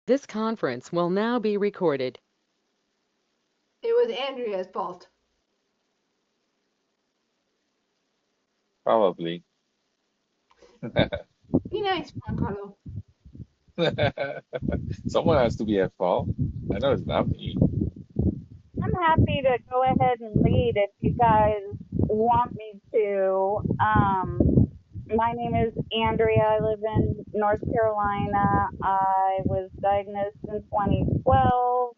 This conference will now be recorded. It was Andrea's fault. Probably. Be nice, Juan Carlos. Someone has to be at fault. I know it's not me. I'm happy to go ahead and lead if you guys want me to. My name is Andrea. I live in North Carolina. I was diagnosed in 2012.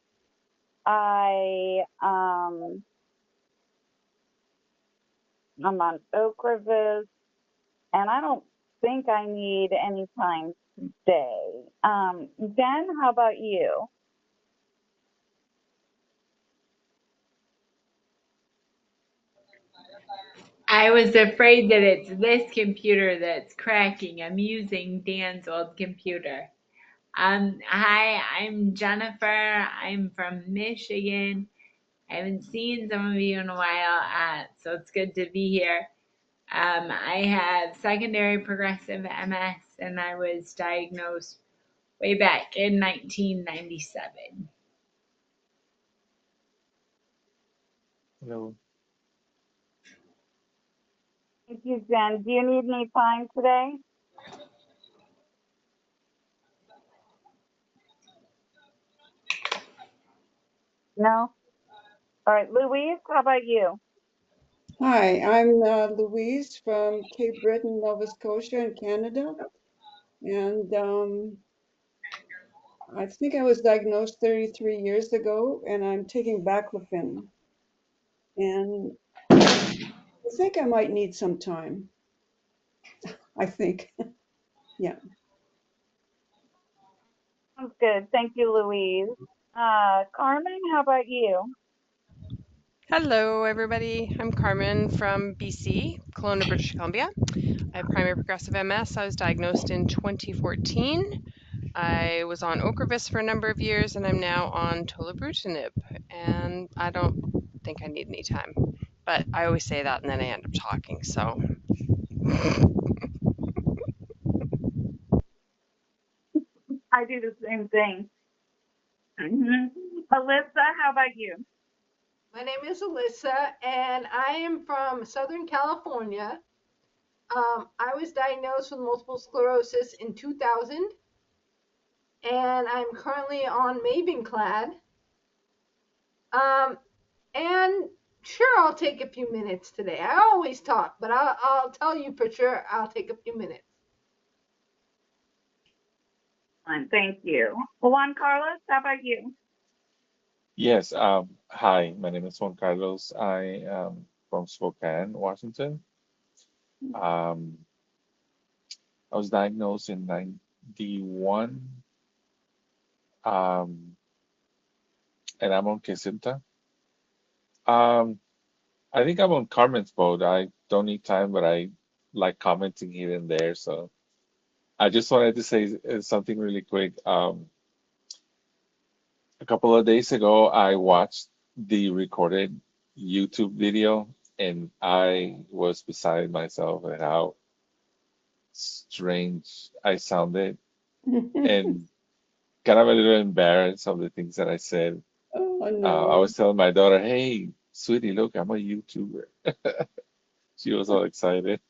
I'm on Ocrevus, and I don't think I need any time today. Jen, how about you? I was afraid that it's this computer that's cracking. I'm using Dan's old computer. Hi, I'm Jennifer. I'm from Michigan. I haven't seen some of you in a while, so it's good to be here. I have secondary progressive MS, and I was diagnosed way back in 1997. No. Thank you, Jen. Do you need any time today? No? All right, Louise, how about you? Hi, I'm Louise from Cape Breton, Nova Scotia in Canada. And I think I was diagnosed 33 years ago, and I'm taking baclofen. And I think I might need some time. I think. Yeah. Sounds good. Thank you, Louise. Carmen, how about you? Hello, everybody. I'm Carmen from BC, Kelowna, British Columbia. I have primary progressive MS. I was diagnosed in 2014. I was on Ocrevus for a number of years, and I'm now on tolebrutinib. And I don't think I need any time, but I always say that, and then I end up talking. So, I do the same thing. Alyssa, how about you? My name is Alyssa, and I am from Southern California. I was diagnosed with multiple sclerosis in 2000, and I'm currently on Mavenclad. And sure, I'll take a few minutes today. I always talk, but I'll tell you for sure I'll take a few minutes. Fine, thank you. Juan Carlos, how about you? Yes. Hi, my name is Juan Carlos. I am from Spokane, Washington. Um, I was diagnosed in 91, um, and I'm on Kesimpta. Um, I think I'm on Carmen's boat. I don't need time, but I like commenting here and there. So I just wanted to say something really quick. A couple of days ago, I watched the recorded YouTube video, and I was beside myself at how strange I sounded and kind of a little embarrassed of the things that I said. Oh I no. was telling my daughter, "Hey, sweetie, look, I'm a YouTuber." She was all excited.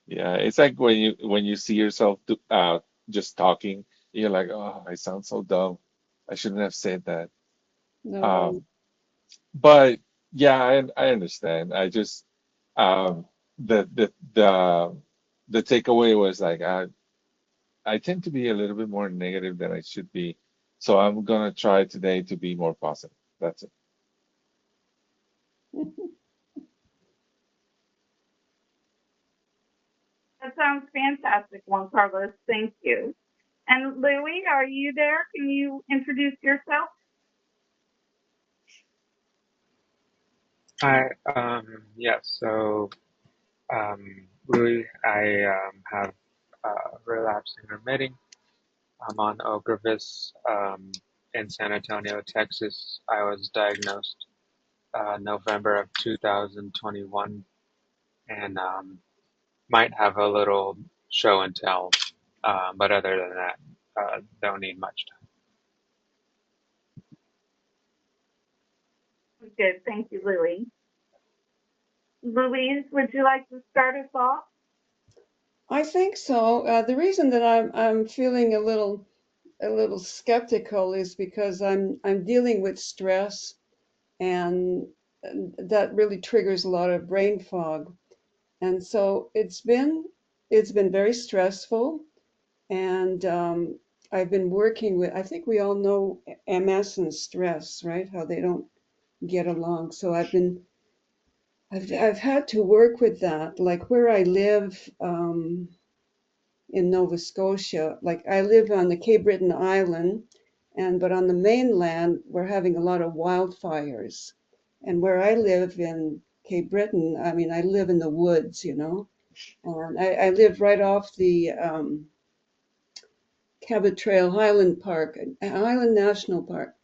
Yeah, it's like when you see yourself just talking, you're like, "Oh, I sound so dumb. I shouldn't have said that." No. Um, but yeah, I understand. I just um, the the the the takeaway was like I tend to be a little bit more negative than I should be, so I'm gonna try today to be more positive. That's it. That sounds fantastic, Juan Carlos. Thank you. And Louie, are you there? Can you introduce yourself? Hi, Louis, I have relapsing remitting. I'm on Ocrevus in San Antonio, Texas. I was diagnosed November of 2021 and might have a little show and tell, but other than that, don't need much time. Good. Thank you, Lily. Louise, would you like to start us off? I think so. The reason that I'm feeling a little skeptical is because I'm dealing with stress, and that really triggers a lot of brain fog. And so it's been very stressful, and I've been working with. I think we all know MS and stress, right? How they don't get along. So I've had to work with that. Like where I live in Nova Scotia, like I live on the Cape Breton Island, and but on the mainland we're having a lot of wildfires. And where I live in Cape Breton, I mean, I live in the woods, you know, and I live right off the Cabot Trail Highland Park, Highland National Park.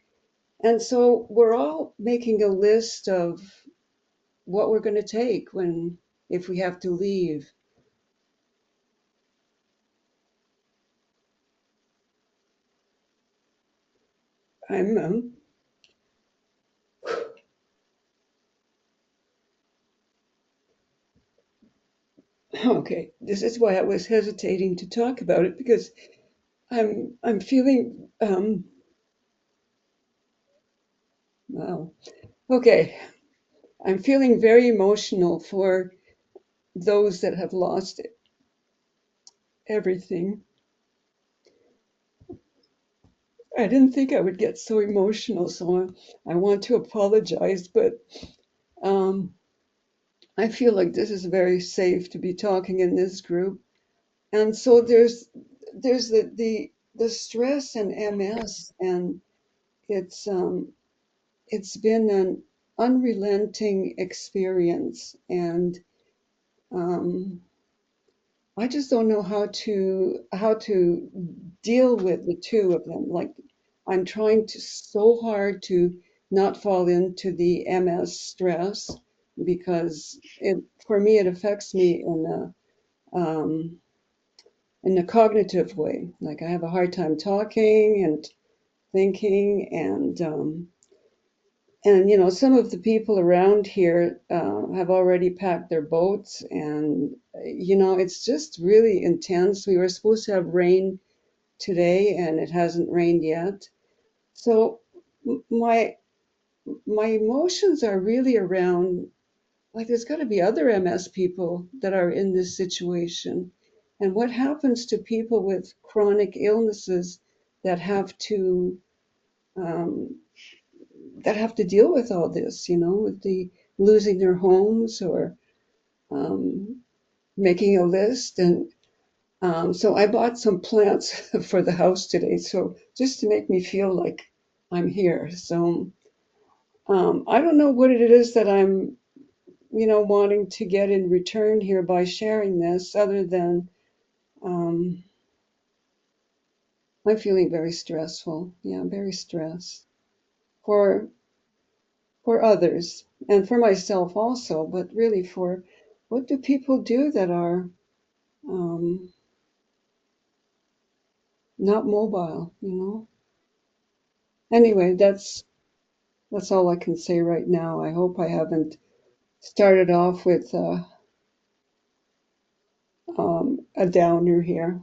And so we're all making a list of what we're going to take when if we have to leave. I'm okay. This is why I was hesitating to talk about it because I'm feeling wow. Okay, I'm feeling very emotional for those that have lost everything. I didn't think I would get so emotional, so I want to apologize, but um, I feel like this is very safe to be talking in this group. And so there's the stress and MS, and it's it's been an unrelenting experience, and um, I just don't know how to deal with the two of them. Like I'm trying to so hard to not fall into the MS stress because it for me it affects me in a cognitive way. Like I have a hard time talking and thinking, and you know some of the people around here have already packed their boats, and you know it's just really intense. We were supposed to have rain today, and it hasn't rained yet. So my my emotions are really around like there's got to be other MS people that are in this situation. And what happens to people with chronic illnesses that have to um, that have to deal with all this, you know, with the losing their homes or um, making a list. And so I bought some plants for the house today, so just to make me feel like I'm here. So I don't know what it is that I'm, you know, wanting to get in return here by sharing this, other than um, I'm feeling very stressful. Yeah, very stressed for for others and for myself also, but really for what do people do that are um, not mobile, you know? Anyway, that's all I can say right now. I hope I haven't started off with a downer here.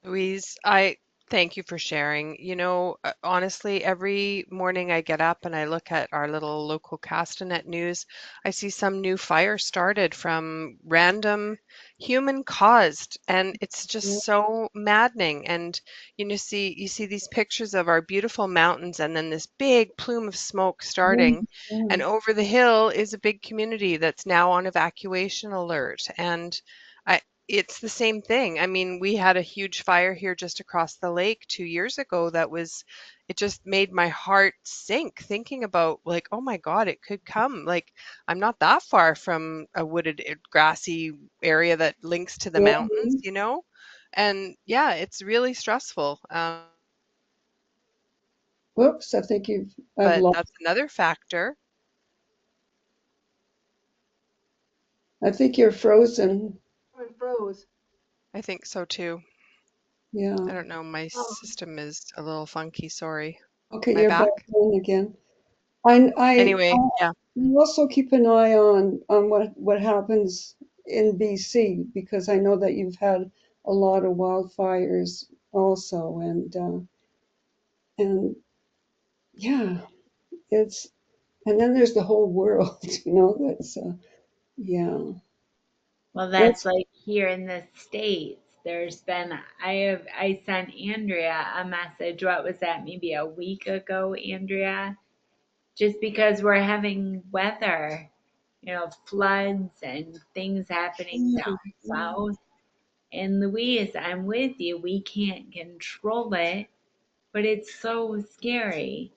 Louise, I thank you for sharing. You know, honestly, every morning I get up and I look at our little local Castanet news, I see some new fire started from random human caused, and it's Yeah, just so maddening. And you see these pictures of our beautiful mountains and then this big plume of smoke starting, yeah, and over the hill is a big community that's now on evacuation alert. And it's the same thing. I mean, we had a huge fire here just across the lake 2 years ago it just made my heart sink thinking about, like, oh my God, it could come. Like, I'm not that far from a wooded, grassy area that links to the yeah. mountains, you know? And yeah, it's really stressful. Whoops, I've But lost. that's another factor. I think you're frozen. It froze. I think so too. Yeah. I don't know. My Um, system is a little funky. Sorry. Okay, Am I you're back back? in again. I Anyway, yeah. also keep an eye on what happens in BC because I know that you've had a lot of wildfires also, and yeah, it's and then there's the whole world, that's yeah, Well, that's it's like here in the States. I sent Andrea a message. What was that? Maybe a week ago, Andrea? Just because we're having weather, floods and things happening down yeah, south. And Louise, I'm with you. We can't control it, but it's so scary.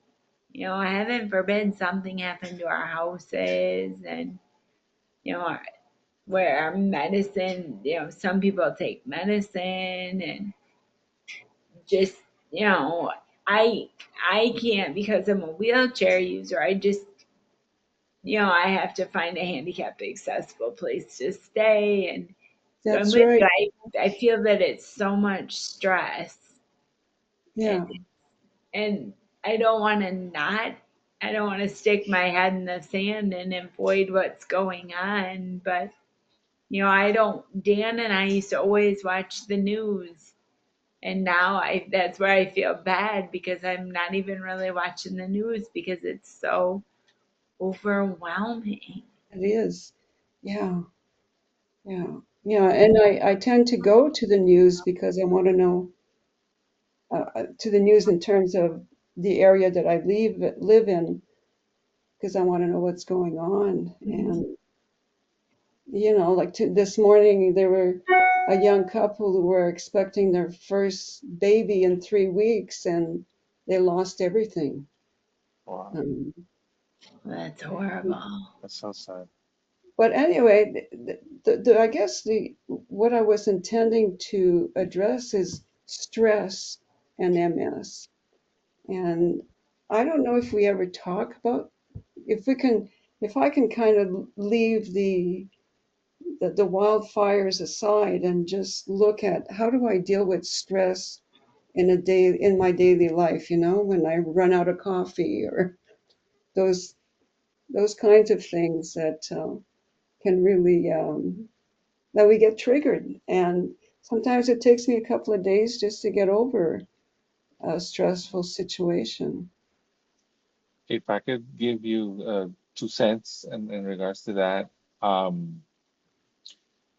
Heaven forbid something happened to our houses and, you know, where our medicine, some people take medicine and just, you know, I I can't because I'm a wheelchair user. I have to find a handicapped accessible place to stay. And so I'm that's with right. you. I feel that it's so much stress and Yeah, and I don't want to not. I don't want to stick my head in the sand and avoid what's going on. But, I don't, Dan and I used to always watch the news. And now that's where I feel bad because I'm not even really watching the news because it's so overwhelming. it is. Yeah, yeah, yeah. And I tend to go to the news because I want to know to the news in terms of the area that I live in because I want to know what's going on. And like this morning, there were a young couple who were expecting their first baby in 3 weeks, and they lost everything. Wow, Um, That's horrible. that's so sad. but anyway, I guess the what I was intending to address is stress and MS. And I don't know if we ever talk about if we can if I can kind of leave the wildfires aside and just look at how do I deal with stress in my daily life, when I run out of coffee or those those kinds of things that can really that we get triggered, and sometimes it takes me a couple of days just to get over a stressful situation. If I could give you 2 cents in regards to that, um,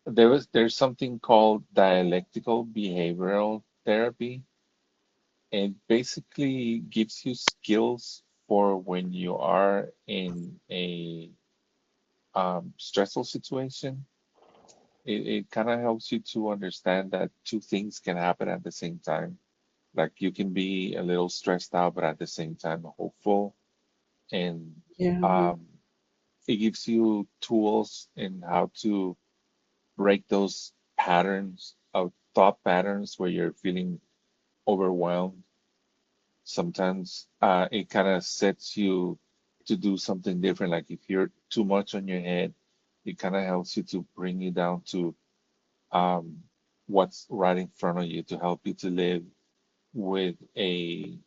there's something called dialectical behavioral therapy. It basically gives you skills for when you are in a stressful situation. It kind of helps you to understand that two things can happen at the same time. Like you can be a little stressed out, but at the same time hopeful. And Yeah, um, it gives you tools in how to break those patterns of thought patterns where you're feeling overwhelmed. Sometimes it kind of sets you to do something different. Like if you're too much on your head, it kind of helps you to bring you down to um, what's right in front of you to help you to live with a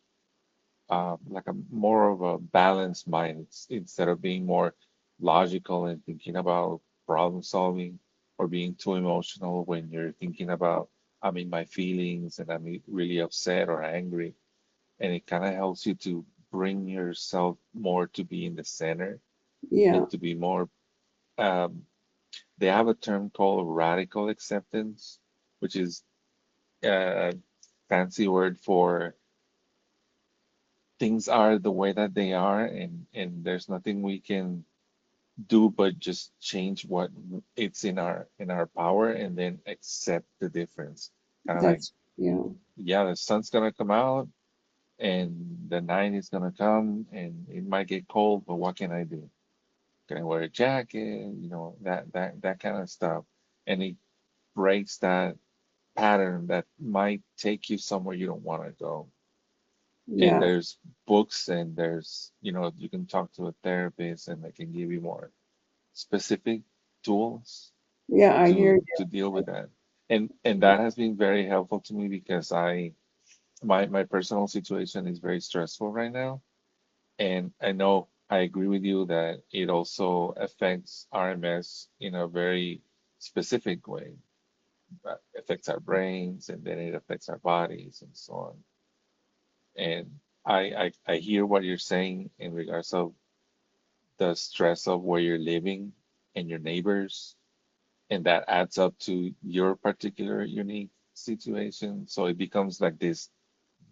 like a more of a balanced mind instead of being more logical and thinking about problem solving or being too emotional when you're thinking about I'm in my feelings and I'm really upset or angry. And it kind of helps you to bring yourself more to be in the center yeah, and to be more um, they have a term called radical acceptance, which is a fancy word for things are the way that they are, and there's nothing we can do but just change what it's in our power, and then accept the difference. Kind of like, that's yeah, yeah, the sun's gonna come out, and the night is gonna come, and it might get cold, but what can I do? Can I wear a jacket? That kind of stuff, and it breaks that pattern that might take you somewhere you don't want to go. And yeah, there's books and there's, you can talk to a therapist and they can give you more specific tools yeah. I hear to you. to deal with that. And that has been very helpful to me because my personal situation is very stressful right now. And I know I agree with you that it also affects RMS in a very specific way. It affects our brains and then it affects our bodies and so on. And I hear what you're saying in regards of the stress of where you're living and your neighbors, and that adds up to your particular unique situation. So it becomes like this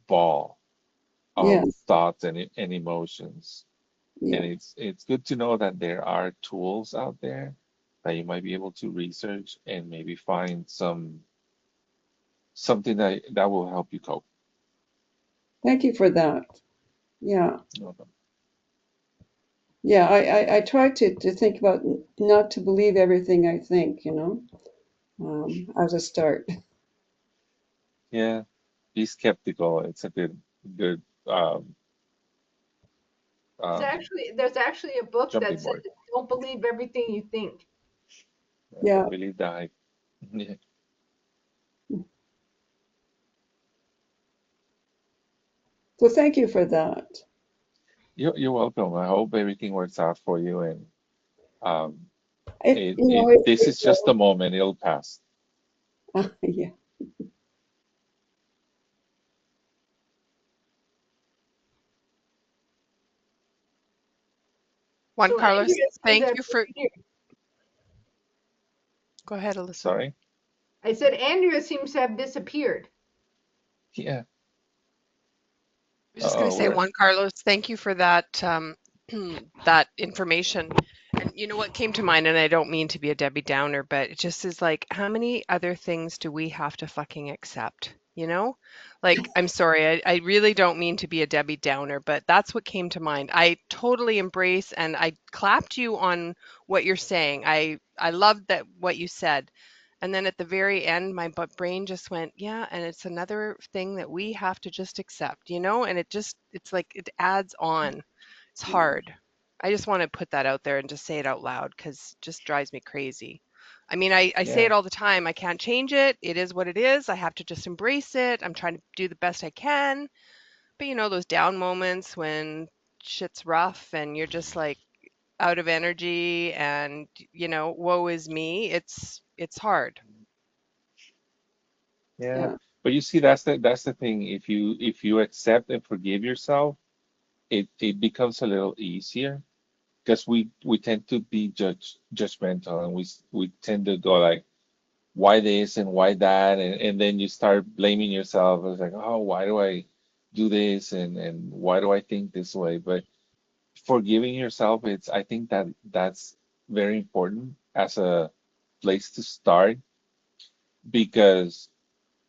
ball Yeah, of thoughts and emotions. And yeah. it's good to know that there are tools out there that you might be able to research and maybe find something that will help you cope. Thank you for that. Yeah. You know? Yeah, I try to think about not to believe everything I think, as a start. Yeah, be skeptical. It's a good um, There's actually a book that jumping says board. don't believe everything you think. Yeah. Don't believe the hype. Yeah. So thank you for that. You're welcome. I hope everything works out for you and um It, you know, it, this it is just a will. moment. It'll pass. Yeah. Juan So Carlos, Andrea seems to thank have you for. disappeared. Go ahead, Alyssa. Sorry. I said Andrea seems to have disappeared. Yeah. I was just going Oh, to say, we're Juan Carlos, thank you for that that information. And you know what came to mind, and I don't mean to be a Debbie Downer, but it just is like, how many other things do we have to fucking accept? You know? Like, I'm sorry, I really don't mean to be a Debbie Downer, but that's what came to mind. I totally embrace and I clapped you on what you're saying. I loved that what you said. And then at the very end, my brain just went, yeah, and it's another thing that we have to just accept, you know? And it's like it adds on. It's hard. I just want to put that out there and just say it out loud because it just drives me crazy. I mean, I say yeah, it all the time. I can't change it. It is what it is. I have to just embrace it. I'm trying to do the best I can. But you know, those down moments when shit's rough and you're just like out of energy and, you know, woe is me. It's hard. yeah. Yeah. But you see, that's the thing. If you accept and forgive yourself, it becomes a little easier because we tend to be judgmental and we tend to go like why this and why that and then you start blaming yourself. It's like, oh, why do I do this and why do I think this way? But forgiving yourself, it's I think that's very important as a place to start because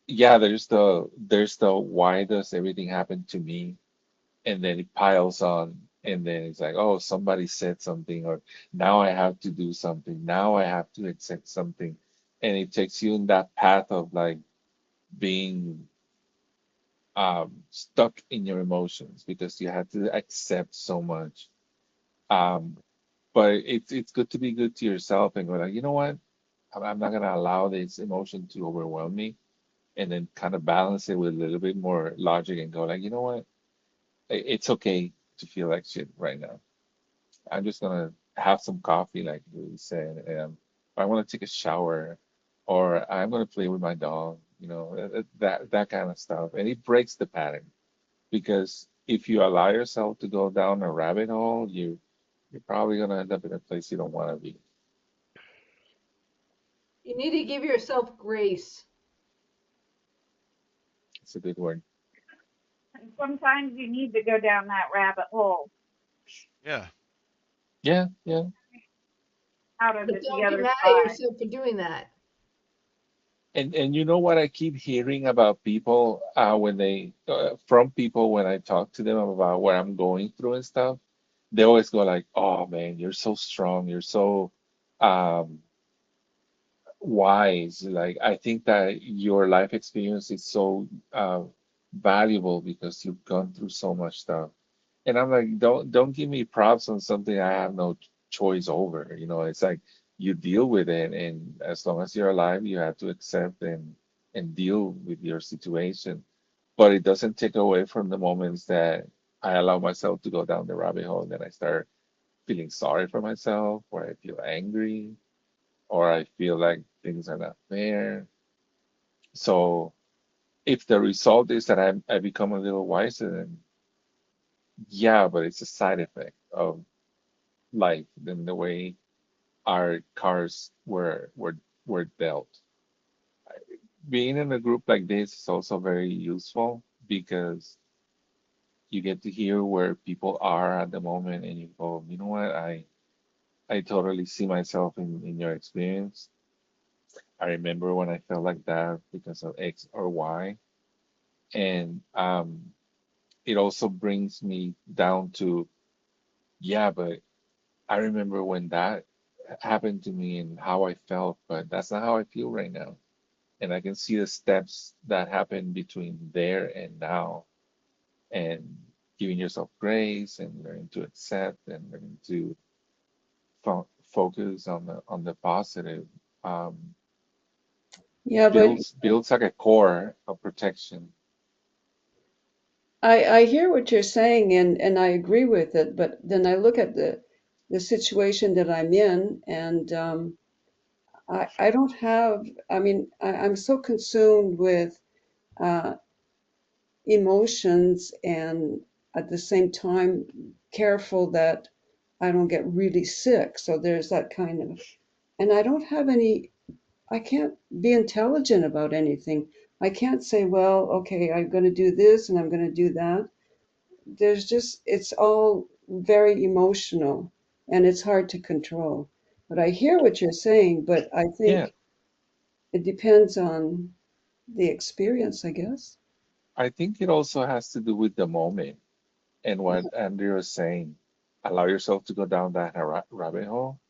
yeah, there's the why does everything happen to me? And then it piles on and then it's like, oh, somebody said something or now I have to do something. Now I have to accept something. And it takes you in that path of like being stuck in your emotions because you have to accept so much. Um, but it's good to be good to yourself and go like, you know what? I'm not gonna allow this emotion to overwhelm me, and then kind of balance it with a little bit more logic and go like, you know what? It's okay to feel like shit right now. I'm just gonna have some coffee, like you said, and I want to take a shower, or I'm gonna play with my dog. That kind of stuff, and it breaks the pattern because if you allow yourself to go down a rabbit hole, you're probably gonna end up in a place you don't want to be. You need to give yourself grace. It's a good word. And sometimes you need to go down that rabbit hole Yeah. Yeah, yeah. out of But it the don't get other mad at side. yourself for doing that. And you know what I keep hearing about people when they from people when I talk to them about what I'm going through and stuff, they always go like, "Oh man, you're so strong. You're so um, wise. Like I think that your life experience is so valuable because you've gone through so much stuff." And I'm like, don't give me props on something I have no choice over. It's like you deal with it, and as long as you're alive, you have to accept and deal with your situation. But it doesn't take away from the moments that I allow myself to go down the rabbit hole, and then I start feeling sorry for myself, or I feel angry, or I feel like things are not fair. So if the result is that I become a little wiser, then yeah, but it's a side effect of life than the way our cars were dealt. Being in a group like this is also very useful because you get to hear where people are at the moment, and you go, you know what, I totally see myself in your experience. I remember when I felt like that because of X or Y. And it also brings me down to, yeah, but I remember when that happened to me and how I felt, but that's not how I feel right now. And I can see the steps that happen between there and now, and giving yourself grace and learning to accept and learning to focus on the positive, um, Yeah, but builds like a core of protection. I hear what you're saying and I agree with it, but then I look at the situation that I'm in and I don't have, I mean, I'm so consumed with uh, emotions and at the same time careful that I don't get really sick. So there's that kind of, and I don't have any, I can't be intelligent about anything. I can't say, well, okay, I'm going to do this and I'm going to do that. There's just, it's all very emotional and it's hard to control. But I hear what you're saying, but I Yeah, think it depends on the experience, I guess. I think it also has to do with the moment and what Andrea was saying. Allow yourself to go down that rabbit hole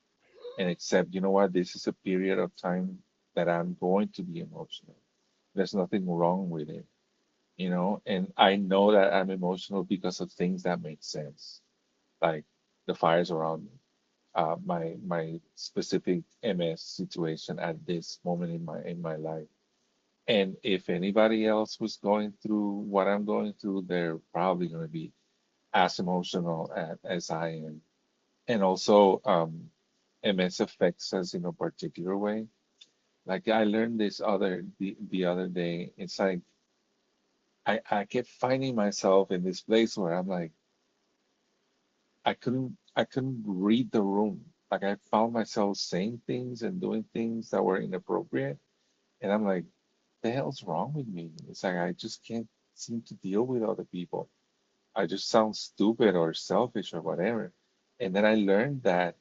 and accept, you know what, this is a period of time that I'm going to be emotional. There's nothing wrong with it, you know, and I know that I'm emotional because of things that make sense, like the fires around me, my specific MS situation at this moment in my life. And if anybody else was going through what I'm going through, they're probably going to be as emotional as I am. And also, MS affects us in a particular way. Like I learned this the other day. It's like I kept finding myself in this place where I'm like I couldn't read the room. Like I found myself saying things and doing things that were inappropriate, and I'm like, the hell's wrong with me? It's like I just can't seem to deal with other people. I just sound stupid or selfish or whatever. And then I learned that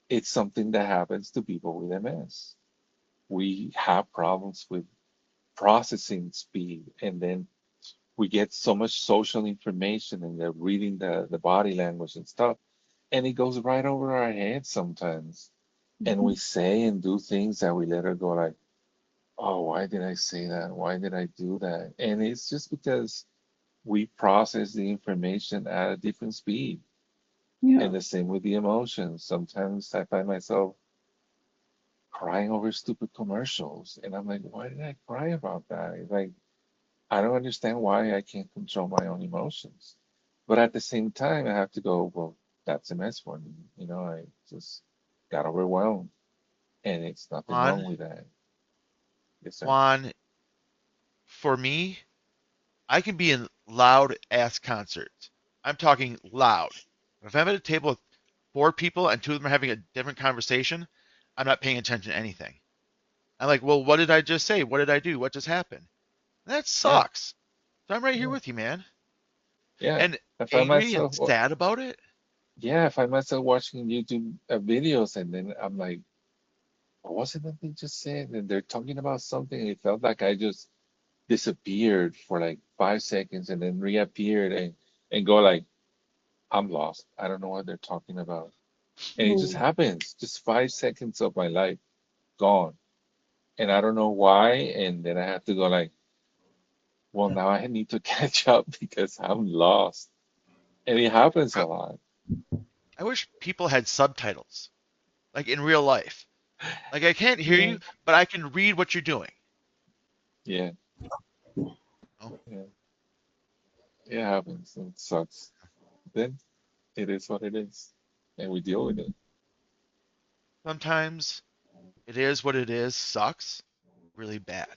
it's something that happens to people with MS. We have problems with processing speed, and then we get so much social information and they're reading the body language and stuff, and it goes right over our heads sometimes. And Mhm. we say and do things that we let her go like, oh, why did I say that? Why did I do that? And it's just because we process the information at a different speed. Yeah. And the same with the emotions. Sometimes I find myself crying over stupid commercials. And I'm like, why did I cry about that? It's like, I don't understand why I can't control my own emotions. But at the same time, I have to go, well, that's a mess for me. You know, I just got overwhelmed. And it's nothing wrong Juan, with that. Yes, sir. Juan, for me, I can be in loud ass concerts. I'm talking loud. If I'm at a table with four people and two of them are having a different conversation, I'm not paying attention to anything. I'm like, well, what did I just say? What did I do? What just happened? That Yeah, sucks. So I'm right here yeah, with you, man. yeah. And I find angry and myself, sad about it. yeah, I find myself watching YouTube videos, and then I'm like, what was it that they just said? And they're talking about something. And it felt like I just disappeared for like 5 seconds and then reappeared and go like, I'm lost. I don't know what they're talking about. And it just Mm. happens. Just 5 seconds of my life gone. And I don't know why. And then I have to go like, well, now I need to catch up because I'm lost. And it happens I, a lot. I wish people had subtitles. like in real life. Like I can't hear Yeah, you, but I can read what you're doing. yeah, Oh, yeah. It happens. It sucks. Then it is what it is, and we deal with it. sometimes it is what it is, sucks really bad.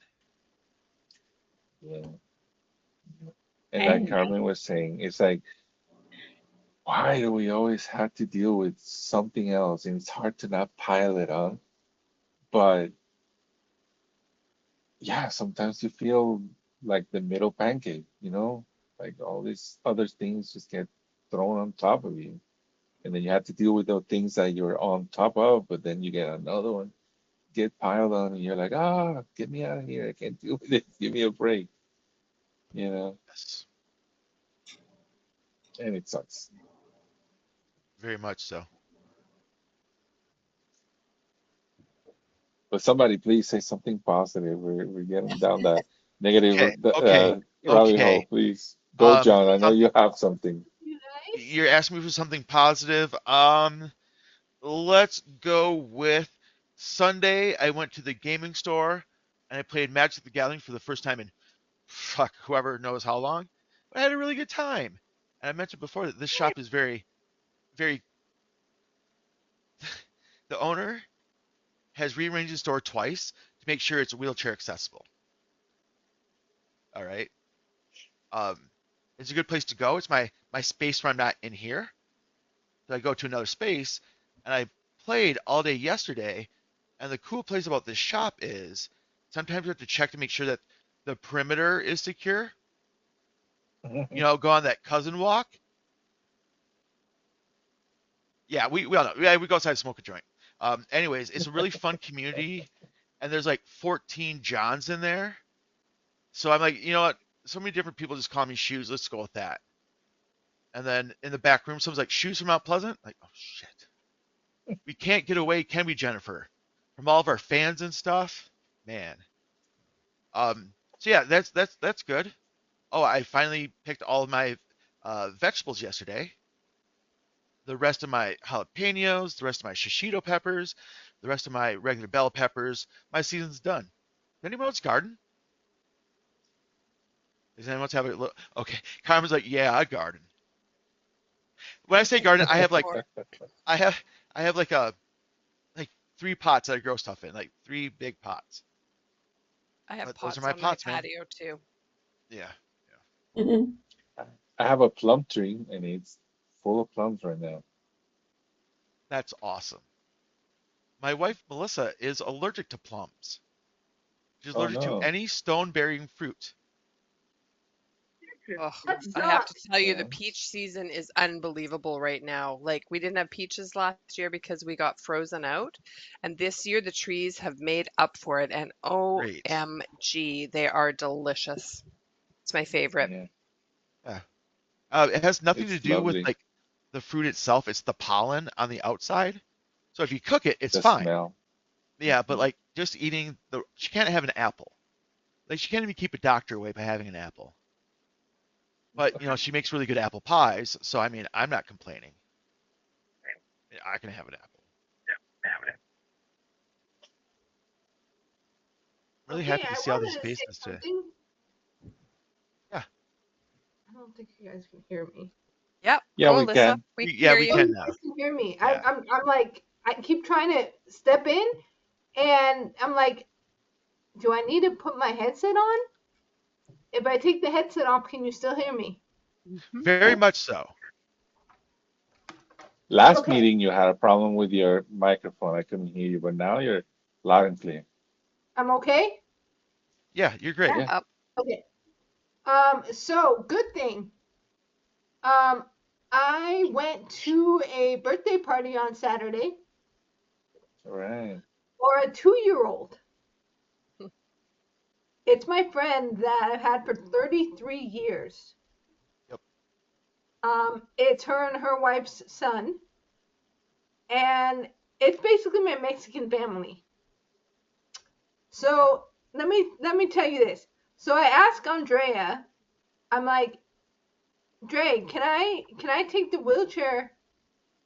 Yeah. And like And Carmen was saying, it's like, why do we always have to deal with something else? And it's hard to not pile it on. But yeah, sometimes you feel like the middle pancake, like all these other things just get thrown on top of you. And then you have to deal with the things that you're on top of, but then you get another one get piled on, and you're like, get me out of here. I can't deal with it. Give me a break, you know? Yes, And it sucks. very much so. But somebody please say something positive. We're getting down that negative Okay, okay, rabbit hole. okay. Please go, John. I know Some, you have something. You guys? you're asking me for something positive. Let's go with Sunday. I went to the gaming store and I played Magic the Gathering for the first time in fuck whoever knows how long. But I had a really good time. And I mentioned before that this shop is very, very. The owner has rearranged the store twice to make sure it's wheelchair accessible. All right. Um, it's a good place to go. It's my space when I'm not in here. So I go to another space, and I played all day yesterday. And the cool place about this shop is sometimes you have to check to make sure that the perimeter is secure. Go on that cousin walk. Yeah, we all know. Yeah, we go outside and smoke a joint. Anyways, it's a really fun community, and there's like 14 Johns in there. So I'm like, you know what? So many different people just call me Shoes. Let's go with that. And then in the back room, someone's like, Shoes from Mount Pleasant? Like, oh shit. We can't get away, can we, Jennifer? From all of our fans and stuff? Man. So yeah, that's good. Oh, I finally picked all of my vegetables yesterday. The rest of my jalapenos, the rest of my shishito peppers, the rest of my regular bell peppers. My season's done. Anyone else garden? Does anyone else have a look? Okay, Carmen's like, yeah, I garden. When I say garden, I have like Or I have I have like 3 pots that I grow stuff in, like 3 big pots. I have But those are pots my on my pots, man. patio too. Yeah, yeah. Mhm. I have a plum tree, and it's full of plums right now. That's awesome. My wife Melissa is allergic to plums. She's Oh allergic to no. any stone-bearing fruit. Oh, That I have to sucks. tell you, the Yeah. peach season is unbelievable right now. Like, we didn't have peaches last year because we got frozen out. And this year, the trees have made up for it. And Great. OMG, they are delicious. It's my favorite. Yeah. Yeah. It has nothing to It's do with lovely. like the fruit itself. It's the pollen on the outside. So if you cook it, it's The fine. smell. Yeah, but Hmm. like just eating she can't have an apple. Like she can't even keep a doctor away by having an apple. But she makes really good apple pies, so I mean, I'm not complaining. I can have an apple. Really Okay, happy to I see all these wanted to say faces today. something. Yeah, I don't think you guys can hear me. Yep. Yeah, Go, we Alyssa. can. We can yeah, hear we Oh, you. can you now. guys can hear me. Yeah, I'm like, I keep trying to step in, and I'm like, do I need to put my headset on? If I take the headset off, can you still hear me? very much so. Last Okay, meeting, you had a problem with your microphone. I couldn't hear you, but now you're loud and clear. I'm okay. Yeah, you're great. Yeah. Up. Okay. So good thing. Um, I went to a birthday party on Saturday All right. for a 2-year-old. It's my friend that I've had for 33 years. Yep. It's her and her wife's son, and it's basically my Mexican family. So let me tell you this. So I asked Andrea, I'm like, Dre, can I take the wheelchair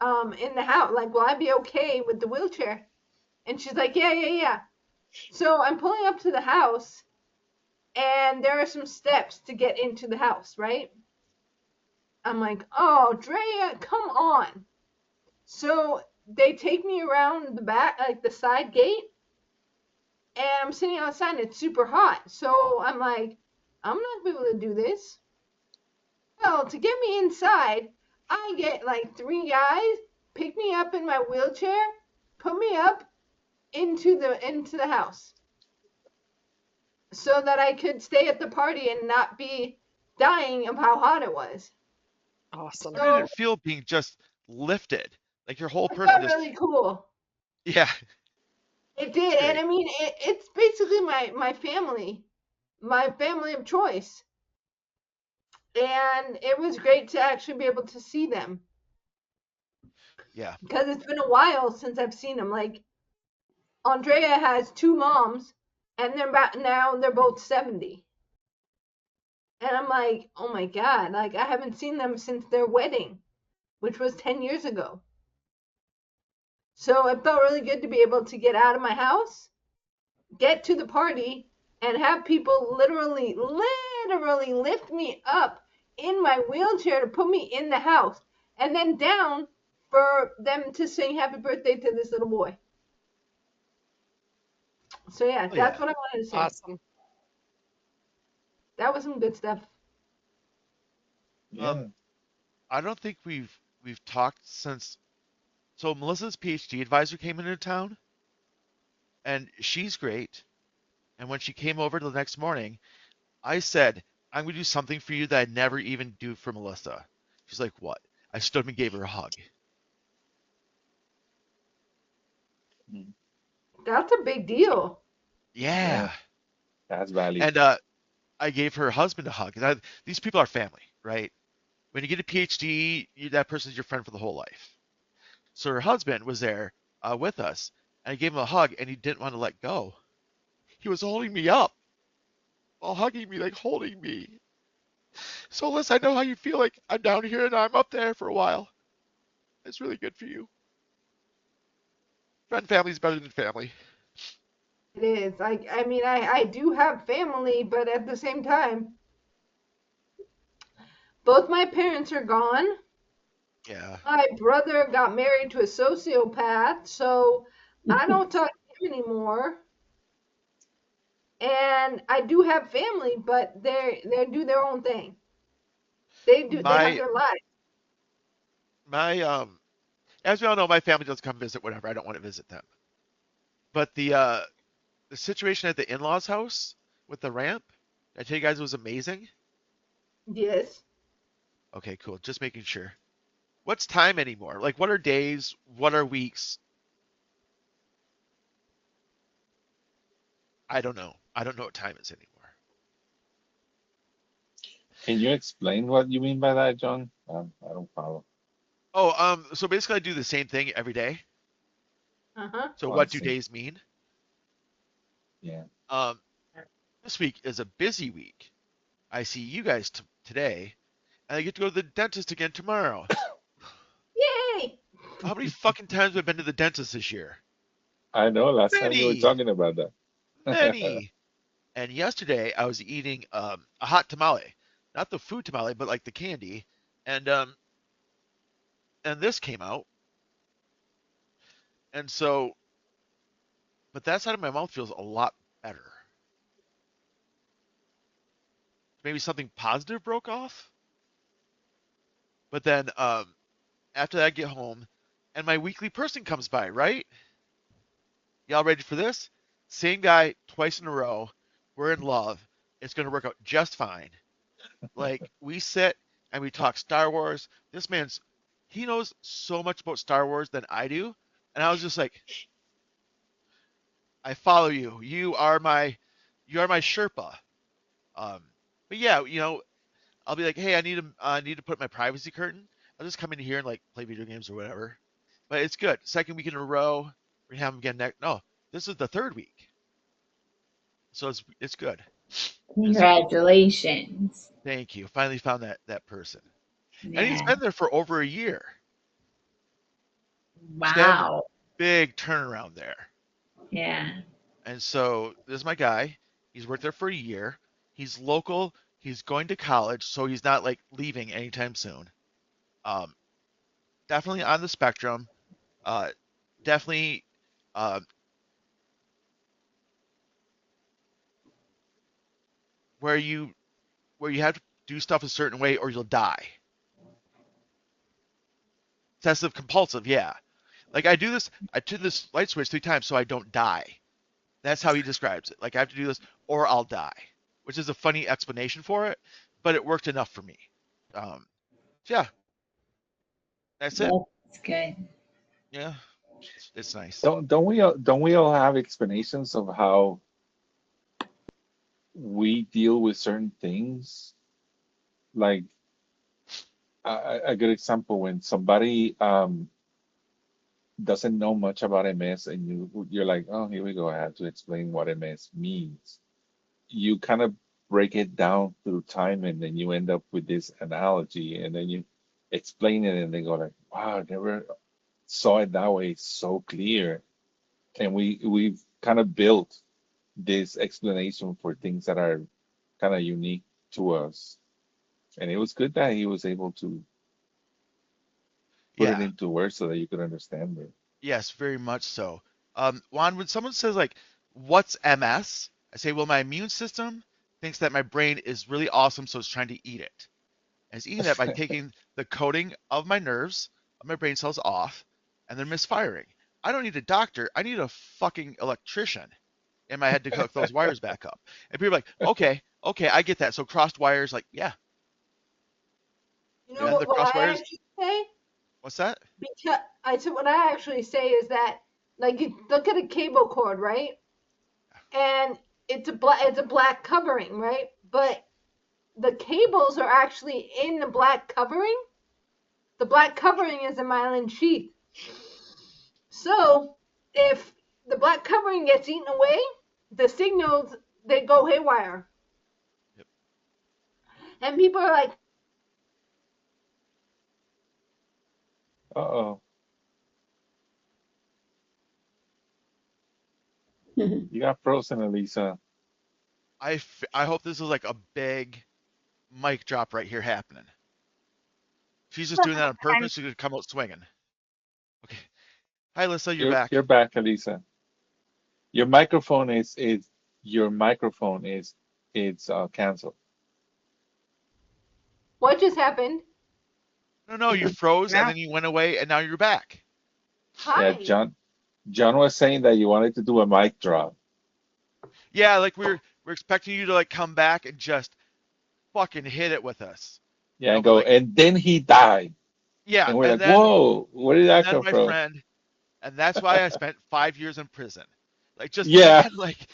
in the house. Like, will I be okay with the wheelchair? And she's like, yeah, yeah, yeah. So I'm pulling up to the house, and there are some steps to get into the house, right? I'm like, oh, Drea, come on. So they take me around the back, like the side gate, and I'm sitting outside and it's super hot. So I'm like, I'm not gonna be able to do this. Well, to get me inside, I get like three guys pick me up in my wheelchair, put me up into the house so that I could stay at the party and not be dying of how hot it was. Awesome. How did So it feel being just lifted? Like your whole it person felt just, really cool. yeah, It it's did, and great. I mean, it's basically my family of choice, and it was great to actually be able to see them Yeah. because it's been a while since I've seen them. Like Andrea has two moms, and they're about now they're both 70, and I'm like, oh my god, like I haven't seen them since their wedding, which was 10 years ago. So it felt really good to be able to get out of my house, get to the party, and have people literally lift me up in my wheelchair to put me in the house and then down for them to sing happy birthday to this little boy. So yeah, Oh that's yeah. what I wanted to say. Awesome. That was some good stuff. Yeah. I don't think we've talked since. So Melissa's PhD advisor came into town, and she's great. And when she came over the next morning, I said, I'm going to do something for you that I never even do for Melissa. She's like, what? I stood up and gave her a hug. Mm. That's a big deal. Yeah. Yeah. That's value. And I gave her husband a hug. And these people are family, right? When you get a PhD, that person's your friend for the whole life. So her husband was there with us, and I gave him a hug, and he didn't want to let go. He was holding me up while hugging me, like holding me. So, Liz, I know how you feel like I'm down here and I'm up there for a while. It's really good for you. Friend family is better than family. It is. I mean, I do have family, but at the same time, both my parents are gone. Yeah. My brother got married to a sociopath, so I don't talk to him anymore. And I do have family, but they do their own thing. They have My their lives. my as we all know, my family does come visit whenever I don't want to visit them. But the situation at the in-laws house with the ramp, I tell you guys it was amazing. Yes. Okay, cool. Just making sure. What's time anymore? Like what are days? What are weeks? I don't know. I don't know what time is anymore. Can you explain what you mean by that, John? I don't follow. Oh, so basically I do the same thing every day. Uh-huh. So Oh, I what do see. days mean? Yeah. Um, this week is a busy week. I see you guys today, and I get to go to the dentist again tomorrow. Yay! How many fucking times have I been to the dentist this year? I know. Last time you were Many, talking about that. many. And yesterday I was eating a hot tamale, not the food tamale, but like the candy, and and this came out, and so, but that side of my mouth feels a lot better. Maybe something positive broke off, but then after that I get home, and my weekly person comes by, right? Y'all ready for this? Same guy twice in a row. We're in love. It's gonna work out just fine. Like we sit and we talk Star Wars. This man's he knows so much about Star Wars than I do. And I was just like, I follow you. You are my Sherpa. Um, but yeah, I'll be like, hey, I need to put my privacy curtain. I'll just come in here and like play video games or whatever. But it's good. Second week in a row. We're gonna have him again next. No, this is the third week, so it's good. It's good. Congratulations. Thank you. Finally found that person, and he's Yeah. been there for over a year. So they have a Wow. big turnaround there. Yeah. And so this is my guy. He's worked there for a year. He's local. He's going to college, so he's not like leaving anytime soon. Um, definitely on the spectrum. Uh, definitely uh, where you have to do stuff a certain way or you'll die. Obsessive compulsive, yeah. Like I turn this light switch 3 times so I don't die. That's how he describes it. Like I have to do this or I'll die, which is a funny explanation for it, but it worked enough for me. Um, yeah, that's it. That's good. Yeah, it's nice. Don't we all have explanations of how we deal with certain things? Like a good example when somebody doesn't know much about MS and you're like, oh, here we go. I have to explain what MS means. You kind of break it down through time and then you end up with this analogy and then you explain it and they go like, wow, I never saw it that way. It's so clear. And we've kind of built this explanation for things that are kind of unique to us. And it was good that he was able to put it Yeah, into words so that you could understand it. yes, very much so. Juan, when someone says like, "What's MS?" I say, "Well, my immune system thinks that my brain is really awesome, so it's trying to eat it. And it's eating that by taking the coating of my nerves, of my brain cells off, and they're misfiring. I don't need a doctor. I need a fucking electrician in my head to hook those wires back up." And people are like, "Okay, okay, I get that." So crossed wires, like, yeah. You And know then the what crossed I wires, actually say? what's that? Because I said what I actually say is that, like, you look at a cable cord, right? And it's a black covering, right? But the cables are actually in the black covering. The black covering is a myelin sheath. So if the black covering gets eaten away, the signals, they go haywire. Yep. And people are like, Uh-oh. You got frozen, Elisa. I hope this is like a big mic drop right here happening. She's just doing that on I'm purpose. She's gonna come out swinging. Okay. Hi, Lisa. You're You're back. back, Elisa. Your microphone is your microphone is it's canceled. what just happened? No, no, you froze and no. then you went away and now you're back. Yeah, Hi. John was saying that you wanted to do a mic drop. Yeah, like we're expecting you to like come back and just fucking hit it with us. You Yeah, know, and but go, like and then he died. yeah, And we're like, whoa, where did and that then come my from? friend, and that's why I spent 5 years in prison. Like just Yeah. man, like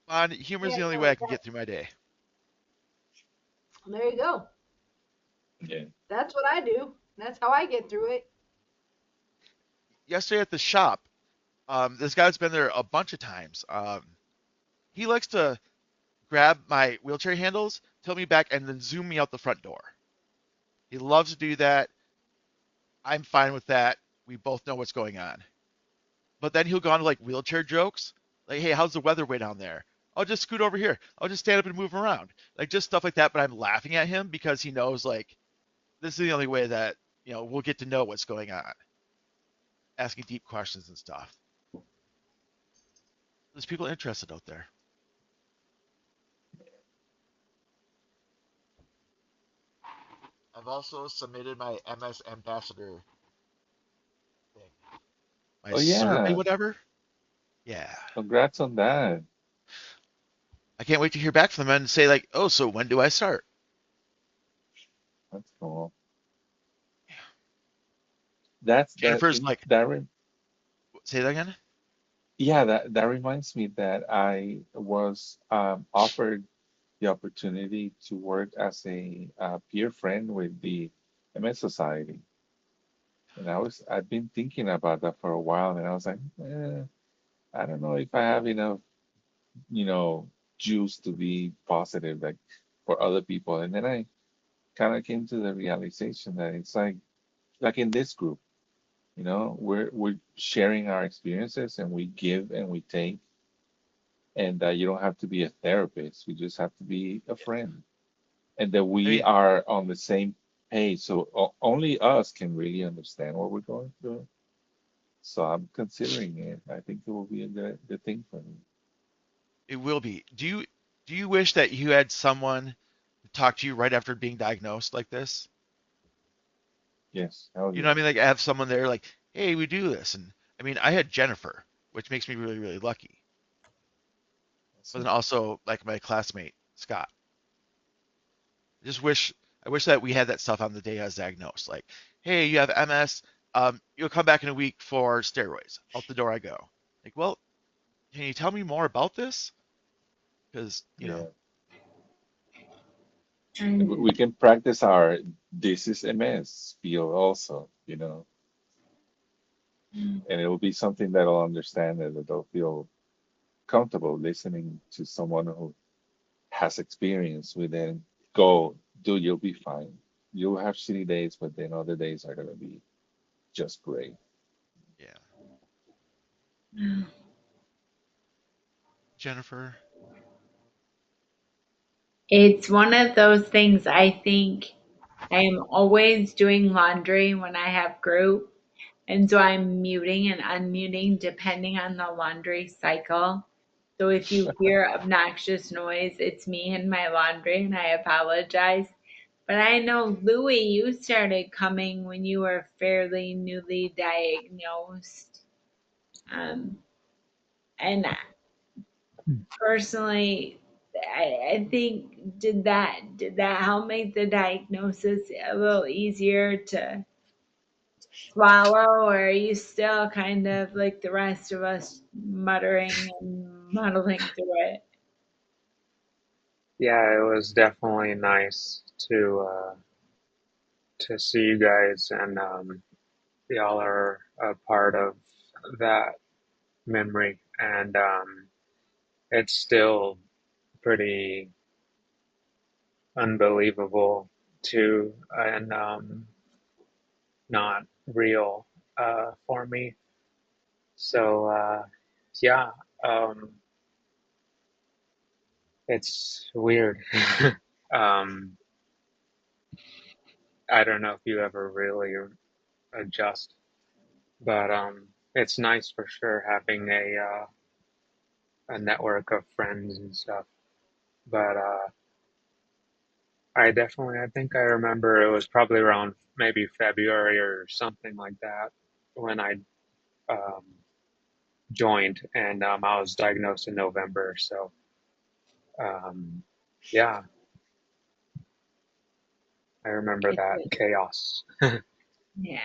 on humor's Yeah, the only way no, I can get through my day. there you go. Yeah. That's what I do. That's how I get through it. Yesterday at the shop, this guy's been there a bunch of times. He likes to grab my wheelchair handles, tilt me back, and then zoom me out the front door. He loves to do that. I'm fine with that. We both know what's going on. But then he'll go on to like wheelchair jokes. Like, hey, how's the weather way down there? I'll just scoot over here. I'll just stand up and move around. Like just stuff like that. But I'm laughing at him because he knows like this is the only way that, we'll get to know what's going on. Asking deep questions and stuff. There's people interested out there. I've also submitted my MS ambassador thing. My Oh survey, yeah. whatever. Yeah. Congrats on that. I can't wait to hear back from them and say like, oh, so when do I start? That's cool. That's that Jennifer's in like, that re say that again? yeah, that reminds me that I was offered the opportunity to work as a peer friend with the MS Society. And I've been thinking about that for a while, and I was like, I don't know if I have enough, you know, juice to be positive like for other people. And then kind of came to the realization that it's like in this group, we're sharing our experiences and we give and we take, and that you don't have to be a therapist. You just have to be a friend, and that I we mean, are on the same page. So only us can really understand what we're going through. So I'm considering it. I think it will be a good thing for me. it will be. Do you wish that you had someone to talk to you right after being diagnosed like this? Yes, hell You know yeah. what I mean? Like I have someone there like, hey, we do this. And I mean, I had Jennifer, which makes me really, really lucky. But then Awesome. also like my classmate, Scott. I just wish I wish that we had that stuff on the day I was diagnosed. Like, hey, you have MS. You'll come back in a week for steroids. Out the door I go. Like, well, can you tell me more about this? Because, Yeah. And And we can practice our this is MS feel also, and it will be something that I'll understand and that they'll feel comfortable listening to someone who has experience with it. Go, dude, you'll be fine. You'll have shitty days, but then other days are gonna be just great. yeah, Jennifer. it's one of those things. I think I am always doing laundry when I have group. And so I'm muting and unmuting depending on the laundry cycle. So if you hear obnoxious noise, it's me and my laundry, and I apologize. But I know, Louie, you started coming when you were fairly newly diagnosed. Um, and personally, I think did that help make the diagnosis a little easier to swallow, or are you still kind of like the rest of us muttering and muddling through it? Yeah, it was definitely nice to see you guys, and y'all are a part of that memory, and it's still pretty unbelievable too, and not real for me. So yeah, um, it's weird. um, I don't know if you ever really adjust, but it's nice for sure having a network of friends and stuff. But I think I remember it was probably around maybe February or something like that when I um, joined, and I was diagnosed in November. So um, yeah, I remember It's that a, chaos. yeah,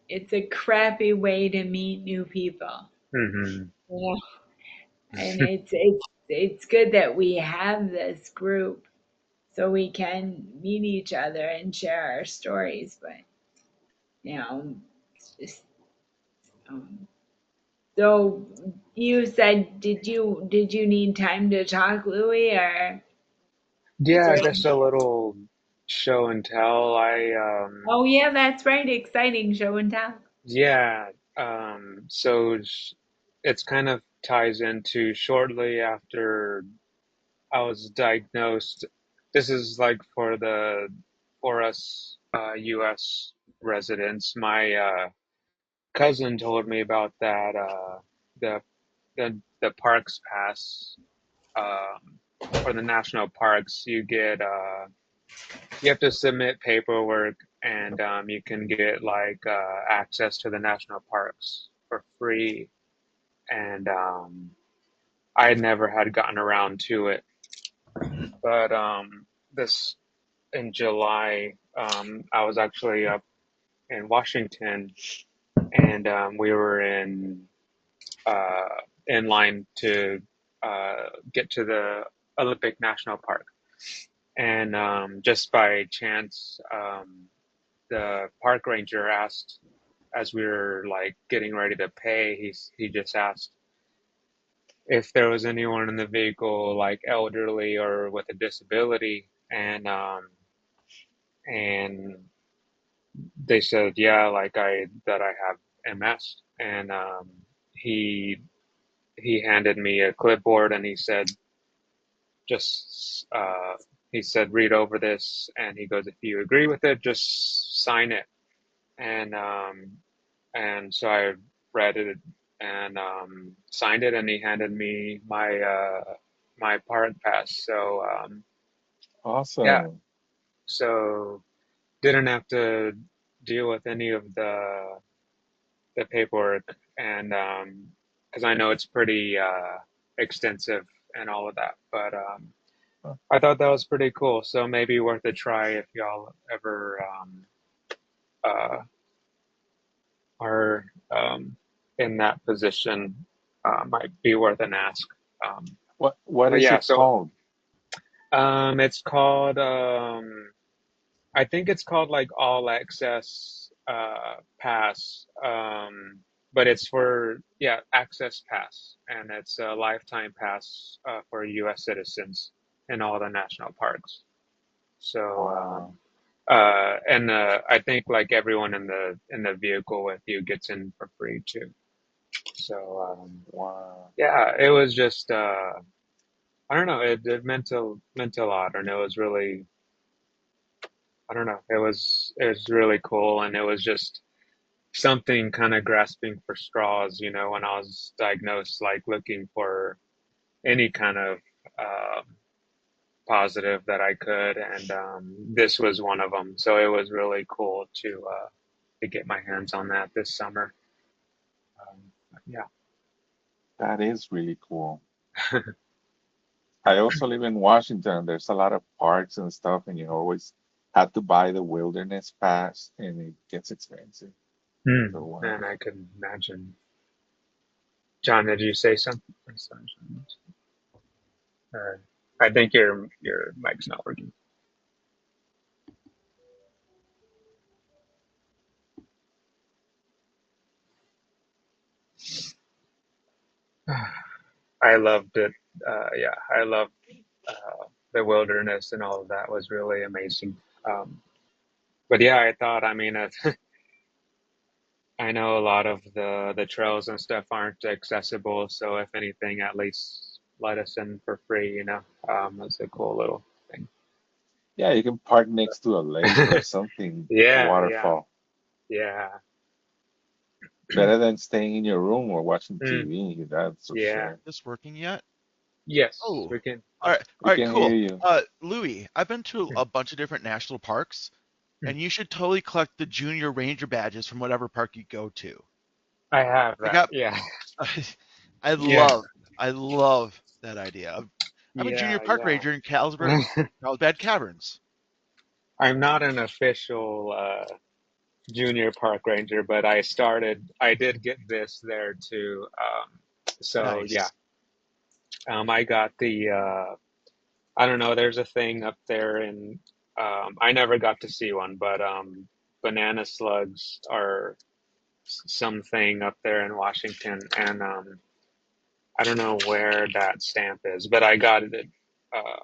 it's a crappy way to meet new people. Hmm. Yeah. And it's good that we have this group so we can meet each other and share our stories. But you know, it's just so you said, did you need time to talk, Louie, or is Yeah, there? just a little show and tell. Oh yeah, that's right. Exciting show and tell. Yeah, so it's kind of ties into shortly after I was diagnosed. This is like for us US residents. My cousin told me about that the the parks pass for the national parks. You have to submit paperwork, and you can get like access to the national parks for free. And I never had gotten around to it, but this in July, I was actually up in Washington, and we were uh, in line to get to the Olympic National Park, and just by chance, the park ranger asked, as we were like getting ready to pay, he just asked if there was anyone in the vehicle like elderly or with a disability, and they said, yeah, like that I have MS, and he he handed me a clipboard and he said, just he said, read over this, and he goes, if you agree with it, just sign it, and so I read it and signed it, and he handed me my part pass. So yeah, Awesome. so didn't have to deal with any of the paperwork, and because I know it's pretty extensive and all of that, but Huh. I thought that was pretty cool. So maybe worth a try if y'all ever uh, are in that position. Might be worth an ask. Um, What but is yeah, it so called? it's called. I think it's called like All Access Pass, but it's for Access Pass, and it's a lifetime pass for U.S. citizens in all the national parks. So, Wow. and I think like everyone in the vehicle with you gets in for free too. So, Wow. yeah, it was just I don't know, it meant a lot, and it was really I don't know, it was really cool, and it was just something kind of grasping for straws, you know, when I was diagnosed, like looking for any kind of um, positive that I could, and this was one of them. So it was really cool to get my hands on that this summer. Yeah. That is really cool. I also live in Washington. There's a lot of parks and stuff, and you always have to buy the wilderness pass, and it gets expensive. So, And I can imagine. John, did you say something? Or I think your mic's not working. I loved it. Yeah, I loved the wilderness, and all of that was really amazing. But yeah, I thought, I mean, I know a lot of the trails and stuff aren't accessible, so if anything, at least let us in for free, you know. That's a cool little thing. yeah, you can park next to a lake or something, a Yeah, yeah, waterfall. yeah, Better than staying in your room or watching mm, TV, that's for yeah. sure. This working yet? Yes, Oh, we can. We all right, can hear cool. you. Louis, I've been to Mm, a bunch of different national parks, mm. and you should totally collect the junior ranger badges from whatever park you go to. I have I that. got, Yeah, I yeah, love, I love that idea. I'm a junior yeah, park ranger in yeah. Carlsbad Caverns. I'm not an official junior park ranger, but I did get this there too. So yeah, Nice. I got the, I don't know, there's a thing up there in, I never got to see one, but banana slugs are something up there in Washington, and I don't know where that stamp is, but I got it. Uh,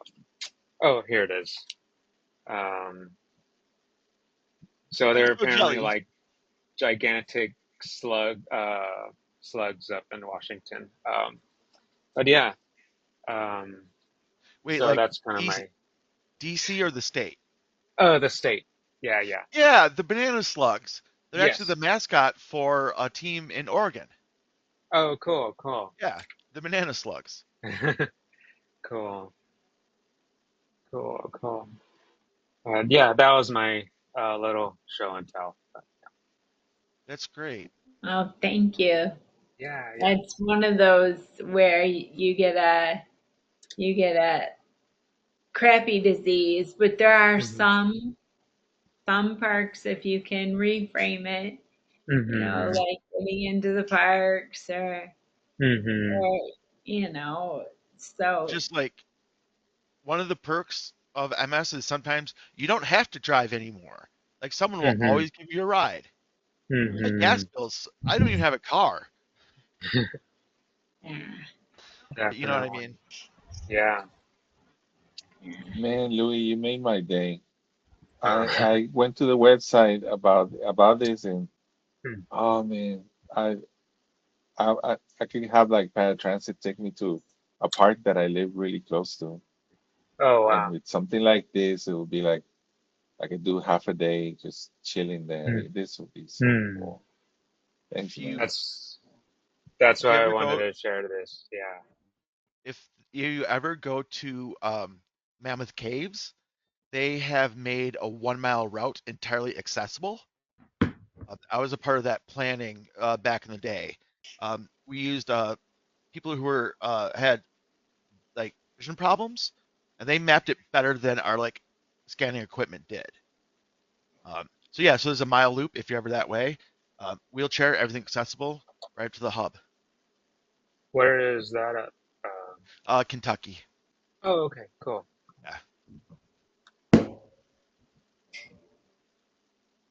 oh, here it is. Um, so they're Disco apparently jellies. like gigantic slugs up in Washington. But yeah, um, Wait, so like that's kind of DC, my DC or the state? the state. Yeah, yeah, Yeah, the banana slugs. They're actually the yes. mascot for a team in Oregon. Oh, cool, cool, Yeah, the banana slugs. cool, cool. Yeah, that was my little show and tell. That's great. Oh, thank you. Yeah, yeah. That's one of those where you get a crappy disease, but there are Hmm. some parks if you can reframe it, you know, Hmm. like getting into the parks Hmm. or you know, so Just like one of the perks of MS is sometimes you don't have to drive anymore. Like someone will Hmm. always give you a ride. My gas Hmm. bills, I don't even have a car. yeah, You know what I Definitely. mean? Yeah. yeah. Man, Louis, you made my day. I went to the website about this, and Hmm. oh man, I I could have like paratransit take me to a park that I live really close to, Oh and wow. with something like this, it would be like I could do half a day just chilling there. Hmm. This would be so Hmm. cool. Thanks, If you man. That's if you why I ever wanted go to share this. Yeah. if you ever go to Mammoth Caves, they have made a 1 mile route entirely accessible. I was a part of that planning back in the day. We used people who were had like vision problems, and they mapped it better than our like scanning equipment did. So yeah, so there's a mile loop if you're ever that way. Wheelchair, everything accessible, right to the hub. Where is that at? Kentucky. Oh, okay, cool. Yeah.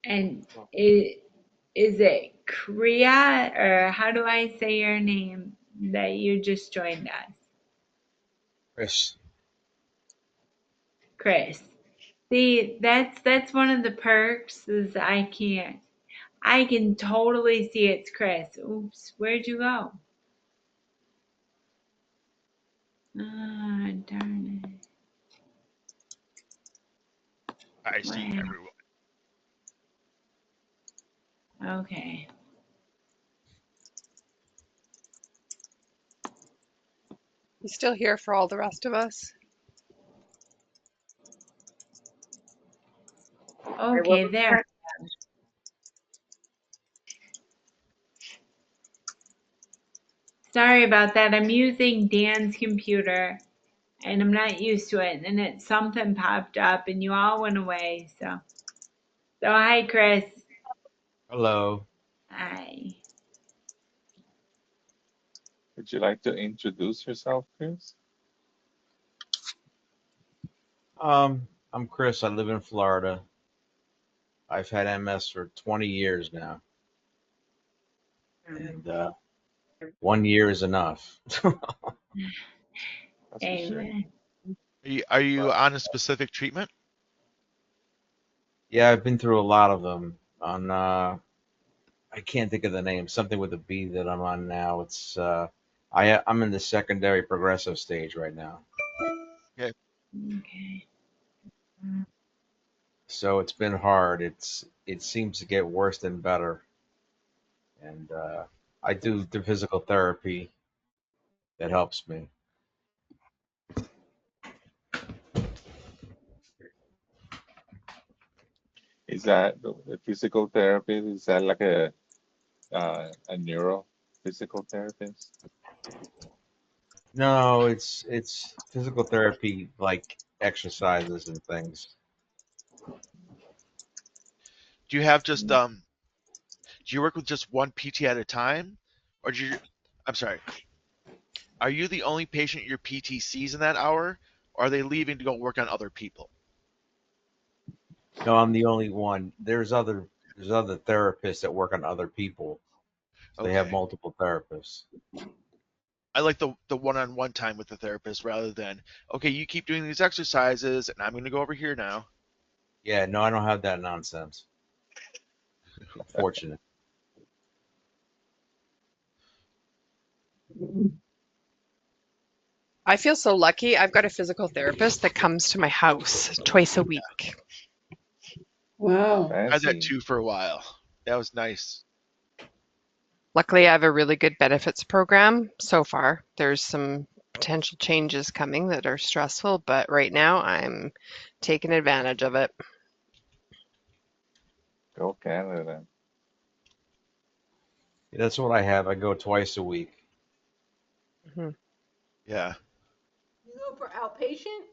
And Cool. is it Kriya, or how do I say your name that you just joined us? Chris. Chris. See, that's one of the perks is I can totally see it's Chris. Oops, where'd you go? Ah, darn it. I see Wow. everyone. Okay. You still here for all the rest of us? Okay, there. Sorry about that. I'm using Dan's computer and I'm not used to it. And then something popped up and you all went away. So hi, Chris. Hello. Hi. Would you like to introduce yourself, Chris? I'm Chris. I live in Florida. I've had MS for 20 years now, and 1 year is enough. That's for sure. Amen. Are you on a specific treatment? Yeah, I've been through a lot of them. On I can't think of the name. Something with a B that I'm on now. I'm in the secondary progressive stage right now. Okay. Okay. So it's been hard. It seems to get worse than better, and I do the physical therapy that helps me. Is that the physical therapist? Is that like a neuro physical therapist? No, it's physical therapy like exercises and things. Do you have just do you work with just one PT at a time, or do you? I'm sorry. Are you the only patient your PT sees in that hour, or are they leaving to go work on other people? No, I'm the only one. There's other therapists that work on other people. So they have Okay. multiple therapists. I like the one-on-one time with the therapist rather than okay, you keep doing these exercises, and I'm going to go over here now. Yeah, no, I don't have that nonsense. I'm fortunate. I feel so lucky. I've got a physical therapist that comes to my house twice a week. Wow. I had that Fancy. too for a while. That was nice. Luckily, I have a really good benefits program so far. There's some potential changes coming that are stressful, but right now I'm taking advantage of it. Go Canada. Yeah, that's what I have. I go twice a week. Mhm. Yeah. You go for outpatient?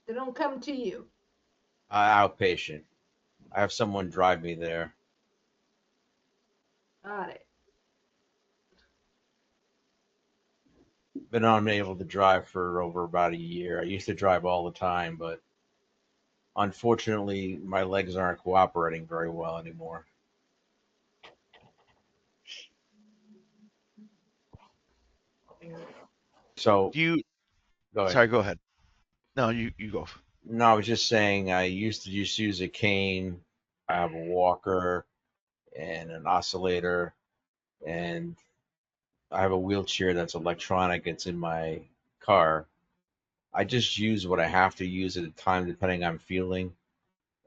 They don't come to you. Outpatient. I have someone drive me there. Got it. Been unable to drive for over about a year. I used to drive all the time, but unfortunately, my legs aren't cooperating very well anymore. So Do you? go ahead. Sorry. Go ahead. No, you go. No, I was just saying I used to just use a cane. I have a walker and an oscillator, and I have a wheelchair that's electronic. It's in my car. I just use what I have to use at a time, depending on I'm feeling,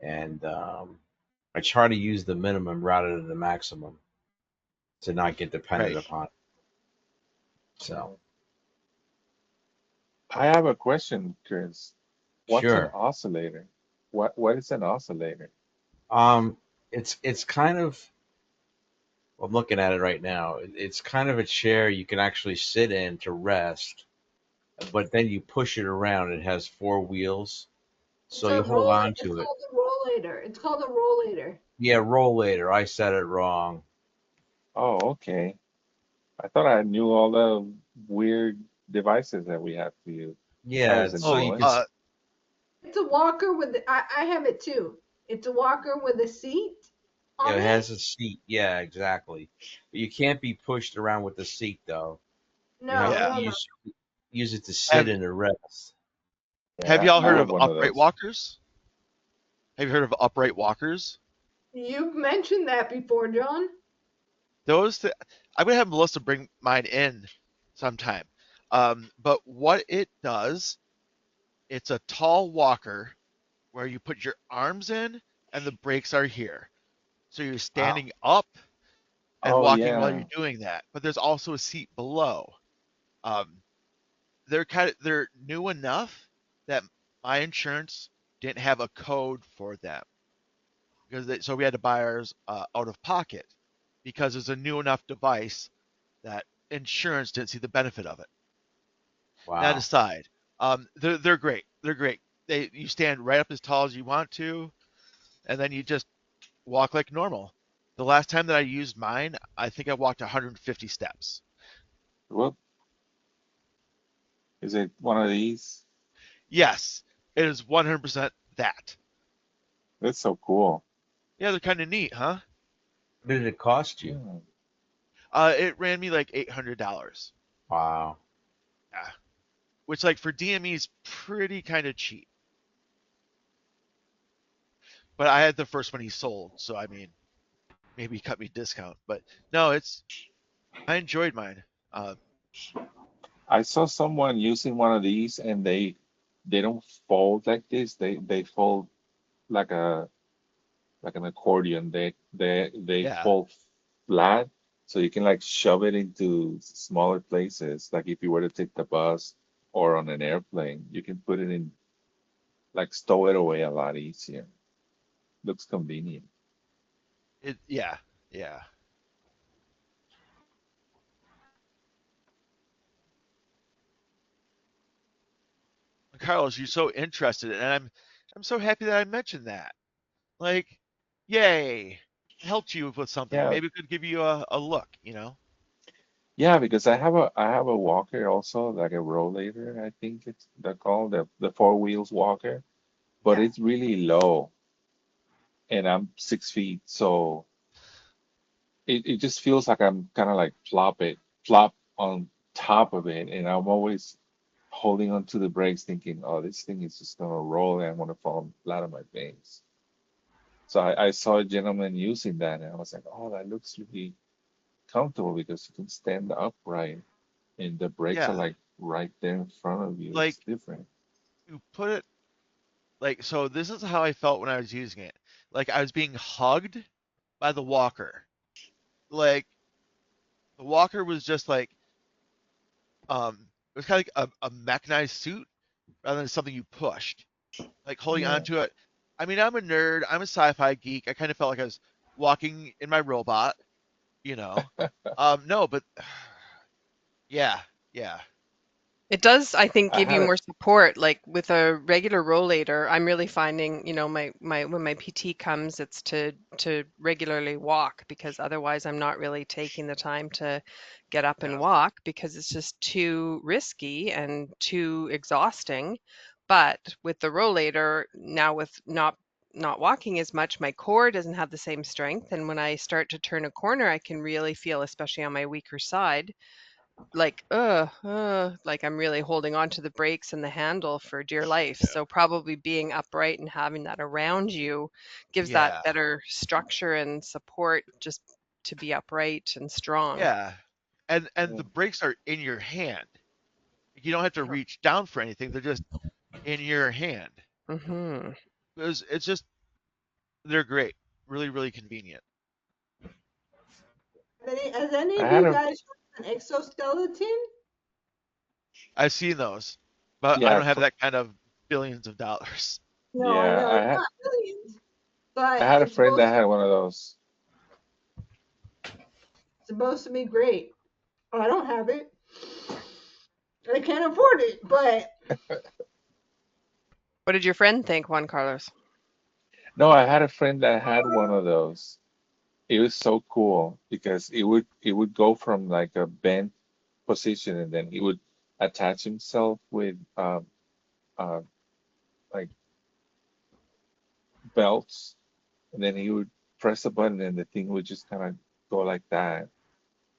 and I try to use the minimum rather than the maximum to not get dependent Right. upon it. So, I have a question, Chris. What's an sure. oscillator? What is an oscillator? Um, it's kind of I'm looking at it right now. It's kind of a chair you can actually sit in to rest, but then you push it around. It has four wheels, It's so a you hold roll. on It's to it. called a rollator. It's called a rollator. Yeah, rollator. I said it wrong. Oh, okay. I thought I knew all the weird devices that we have to use. I Yeah, was so Oh, you annoyed. can. It's a walker with. I have it too. It's a walker with a seat Yeah, on it it. has a seat. Yeah, exactly. But you can't be pushed around with the seat though. You have No, to yeah. no, no. use it to sit Have and to rest. Have Yeah, y'all I heard have of one of upright those. walkers? Have you heard of upright walkers? You've mentioned that before, John. I'm gonna have Melissa bring mine in sometime. But what it does, it's a tall walker where you put your arms in and the brakes are here. So you're Wow. standing up and Oh walking while yeah. you're doing that. But there's also a seat below. Um, they're new enough that my insurance didn't have a code for them so we had to buy ours out of pocket because it's a new enough device that insurance didn't see the benefit of it. That Wow. aside, they're great. They're great. You stand right up as tall as you want to, and then you just walk like normal. The last time that I used mine, I think I walked 150 steps. Whoop. Is it one of these? Yes, it is 100% that. That's so cool. Yeah, they're kind of neat, huh? What did it cost you? Yeah. It ran me like $800. Wow. Yeah, which like for DME is pretty kind of cheap. But I had the first one he sold, so I mean, maybe he cut me a discount. But no, I enjoyed mine. Uh, I saw someone using one of these and they don't fold like this. They fold like a like an accordion. They yeah, fold flat so you can like shove it into smaller places. Like if you were to take the bus or on an airplane, you can put it in like stow it away a lot easier. Looks convenient. yeah, yeah. Carlos, you're so interested, and I'm so happy that I mentioned that. Like, yay, helped you with something. Yeah, Maybe it could give you a look. yeah, because I have a walker also, like a rollator, I think it's they're called the four wheels walker, but Yeah, it's really low and I'm 6 feet, so it just feels like I'm kind of like flop on top of it, and I'm always holding on to the brakes, thinking, oh, this thing is just gonna roll and I'm gonna fall flat on my face. So I saw a gentleman using that, and I was like, oh, that looks really comfortable because you can stand upright, and the brakes are yeah. like right there in front of you. Like It's different. you put it like so. This is how I felt when I was using it. Like I was being hugged by the walker. Like the walker was just like it was kind of like a mechanized suit rather than something you pushed. Like holding on Yeah. to it. I mean, I'm a nerd. I'm a sci-fi geek. I kind of felt like I was walking in my robot. You know. No, but yeah, yeah, It does, I think, I give had you a more support. Like with a regular rollator, I'm really finding, my when my PT comes, it's to regularly walk because otherwise I'm not really taking the time to get up and yeah. walk because it's just too risky and too exhausting. But with the rollator, now with not walking as much, my core doesn't have the same strength. And when I start to turn a corner, I can really feel, especially on my weaker side, like like I'm really holding on to the brakes and the handle for dear life. Yeah. So probably being upright and having that around you gives that Yeah. better structure and support just to be upright and strong. Yeah. And the brakes are in your hand. You don't have to reach down for anything. They're just in your hand. Mm-hmm. It's just they're great. Really, really convenient. Has any I of had you a guys heard of an exoskeleton? I've seen those, but I yeah don't have fr that kind of billions of dollars. No, I yeah know it's not billions, I but had a it's friend that had one of those. supposed to be great. I don't have it. I can't afford it, but What did your friend think, Juan Carlos? No, I had a friend that had one of those. It was so cool because it would go from like a bent position and then he would attach himself with uh like belts and then he would press a button and the thing would just kind of go like that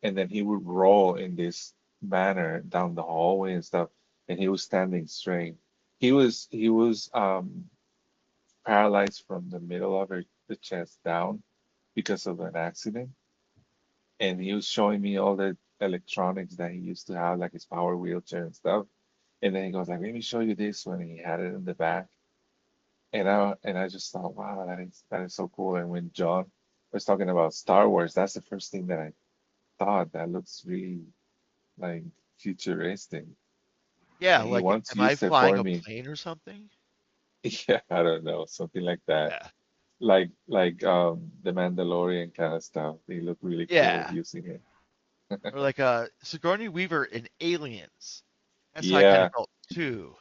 and then he would roll in this manner down the hallway and stuff and he was standing straight. He was paralyzed from the middle of the chest down because of an accident and he was showing me all the electronics that he used to have, like his power wheelchair and stuff. And then he goes like, "Let me show you this one." And he had it in the back, and I just thought, wow, that is so cool. And when John was talking about Star Wars, that's the first thing that I thought. That looks really like futuristic. Yeah, And he like once am I used it flying for a me. plane or something? Yeah, I don't know, something like that. Yeah. Like the Mandalorian kind of stuff. They look really cool Yeah. using it. Or like Sigourney Weaver in Aliens. That's how I kind of Yeah, felt too.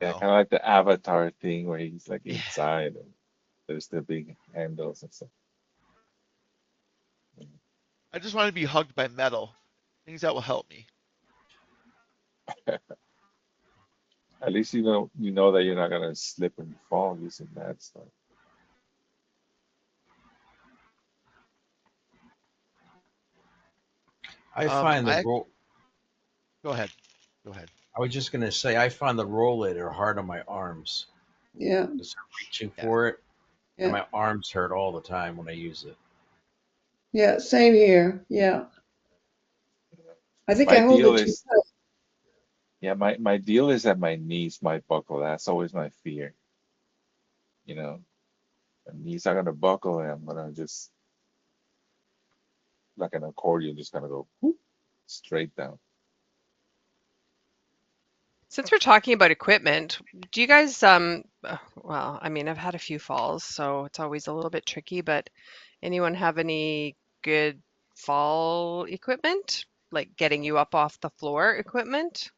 yeah, Oh, kind of like the Avatar thing where he's like yeah. inside and there's the big handles and stuff. I just want to be hugged by metal. Things that will help me. At least you know that you're not gonna slip and fall using that stuff. I find the I roll. go ahead. Go ahead. I was just gonna say I find the rollator hard on my arms Yeah, because I'm reaching Yeah. for it, and yeah, my arms hurt all the time when I use it. yeah. Same here. Yeah. I think My I hold deal it too is, tight. yeah, my deal is that my knees might buckle. That's always my fear. You know, my knees are gonna buckle and I'm gonna just like an accordion, just gonna go whoop, straight down. Since we're talking about equipment, do you guys well, I mean, I've had a few falls, so it's always a little bit tricky, but anyone have any good fall equipment? Like getting you up off the floor equipment?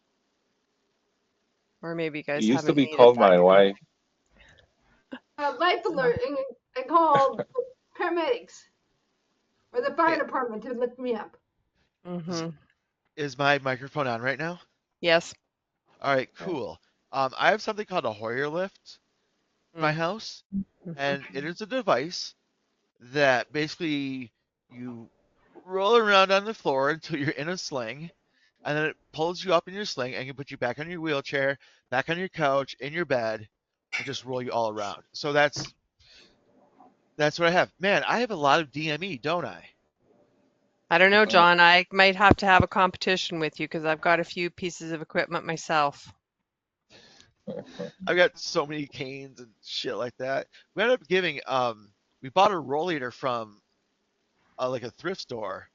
Or maybe you It guys used to haven't be needed called that. my wife. life Uh, alert and called paramedics or the fire Okay. department to lift me up. Is, mm-hmm. is my microphone on right now? Yes. All right, Okay. cool. I have something called a Hoyer lift in my house, Mm-hmm. and it is a device that basically you roll around on the floor until you're in a sling, and then it pulls you up in your sling and can put you back on your wheelchair, back on your couch, in your bed, and just roll you all around. So that's what I have. Man, I have a lot of DME, don't I? I don't know, Uh, John. I might have to have a competition with you because I've got a few pieces of equipment myself. I've got so many canes and shit like that. We ended up giving we bought a rollator from like a thrift store,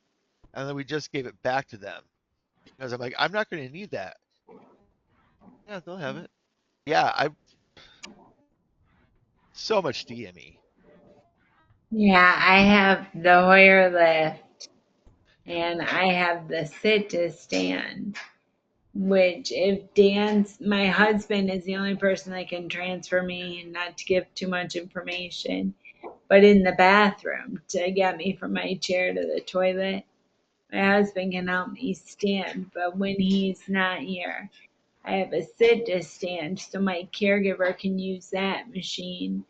and then we just gave it back to them because I'm like, I'm not going to need that. Yeah, they'll have it. Yeah, I so much DME. Yeah, I have the Hoyer lift and I have the sit to stand, which if my husband is the only person that can transfer me, and not to give too much information, but in the bathroom to get me from my chair to the toilet, my husband can help me stand. But when he's not here, I have a sit to stand so my caregiver can use that machine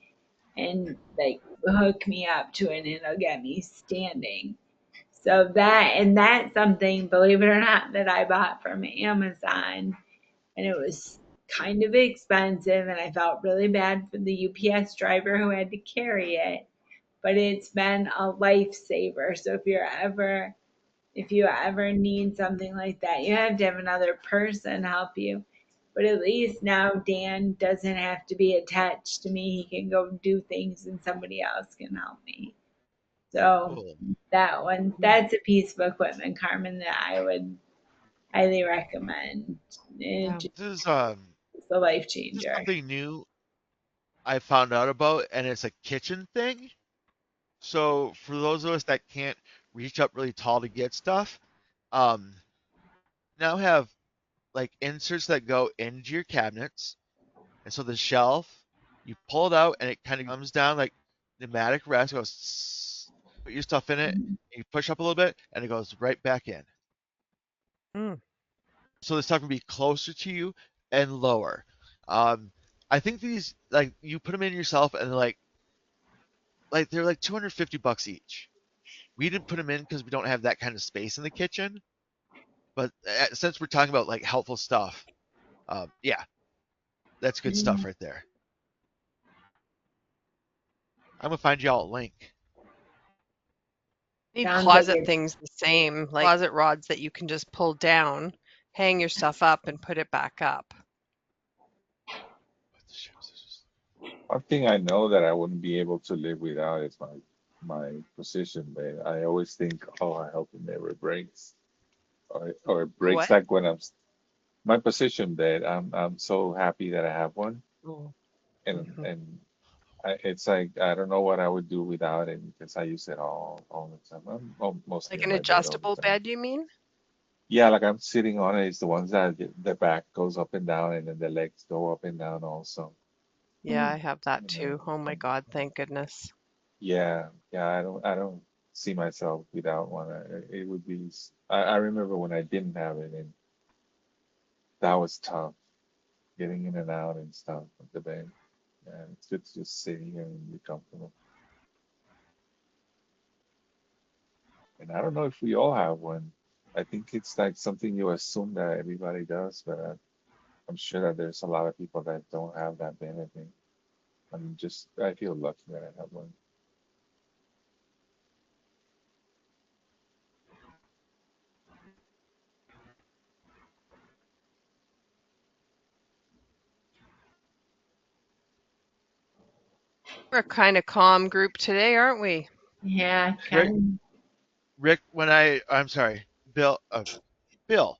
and like hook me up to it and it'll get me standing. So that's something, believe it or not, that I bought from Amazon, and it was kind of expensive, and I felt really bad for the UPS driver who had to carry it, but it's been a lifesaver. So if you ever need something like that, you have to have another person help you. But at least now Dan doesn't have to be attached to me. He can go do things and somebody else can help me. So Cool. that's a piece of equipment, Carmen, that I would highly recommend. Yeah. This is It's a life this is changer. something new I found out about, and it's a kitchen thing. So for those of us that can't reach up really tall to get stuff, um, now have like inserts that go into your cabinets, and so the shelf, you pull it out, and it kind of comes down like pneumatic rest, goes, put your stuff in it, and you push up a little bit, and it goes right back in. Mm. So the stuff can be closer to you and lower. Um, I think these like you put them in yourself, and they're like $250 each. We didn't put them in because we don't have that kind of space in the kitchen. But since we're talking about like helpful stuff, yeah, that's good stuff right there. I'm gonna find y'all a link. Need Sounds like closet things the same, like closet rods that you can just pull down, hang your stuff up, and put it back up. One thing I know that I wouldn't be able to live without is my position bed. I always think, oh, I hope it never breaks, or it breaks What? like when my position bed. I'm so happy that I have one, Oh. and Mhm. and it's like I don't know what I would do without it because I use it all the time. Mostly Like in an my bed all adjustable the time. bed, you mean? Yeah, like I'm sitting on it. It's the ones that the back goes up and down, and then the legs go up and down also. Yeah, I have that And then, too. Oh my God, thank goodness. yeah, I don't see myself without one. It would be. I remember when I didn't have it, and that was tough getting in and out and stuff of the bed. Yeah, it's good to just sit here and be comfortable. And I don't know if we all have one. I think it's like something you assume that everybody does, but I'm sure that there's a lot of people that don't have that benefit. I feel lucky that I have one. We're a kind of calm group today, aren't we? Yeah, Rick, kind Rick, I'm sorry, Bill. Sorry,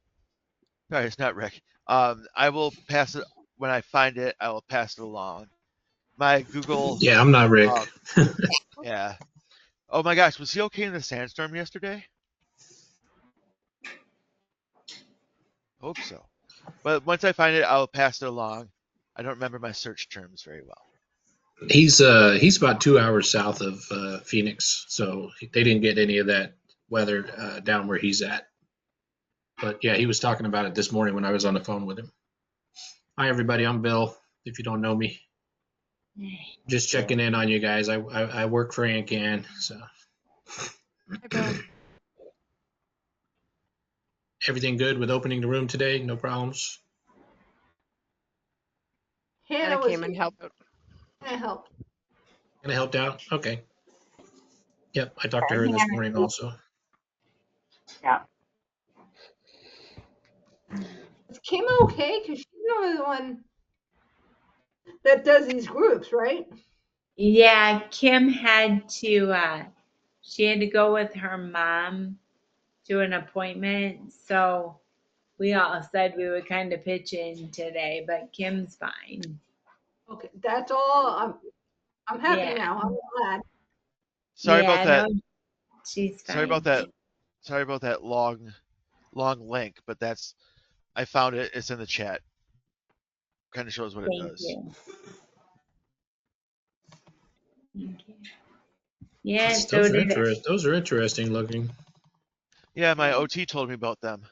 it's not Rick. I will pass it when I find it. I will pass it along. My Google. Yeah, I'm not Rick. Um, yeah. Oh my gosh, was he okay in the sandstorm yesterday? Hope so. But once I find it, I will pass it along. I don't remember my search terms very well. He's about 2 hours south of Phoenix, so they didn't get any of that weather down where he's at. But yeah, he was talking about it this morning when I was on the phone with him. Hi everybody, I'm Bill. If you don't know me, just checking in on you guys. I work for AnCan, so Hi, Bill. everything good with opening the room today? No problems. Hannah Anna was came here. and helped out. Hannah helped. Can I help out? Okay. Yep, I talked to her this morning Hannah, also. yeah. Is Kim okay? Because she's the one that does these groups, right? Yeah, Kim had she had to go with her mom to an appointment, so we all said we would kind of pitch in today, but Kim's fine. Okay, that's all. I'm happy Yeah, now. I'm glad. Sorry about yeah, no, that. she's Sorry about fine. that. Sorry about that long link, but I found it. It's in the chat. Kind of shows what it Thank does. you. Thank you. Yeah, so Those are did interesting. Those are interesting looking. Yeah, my OT told me about them.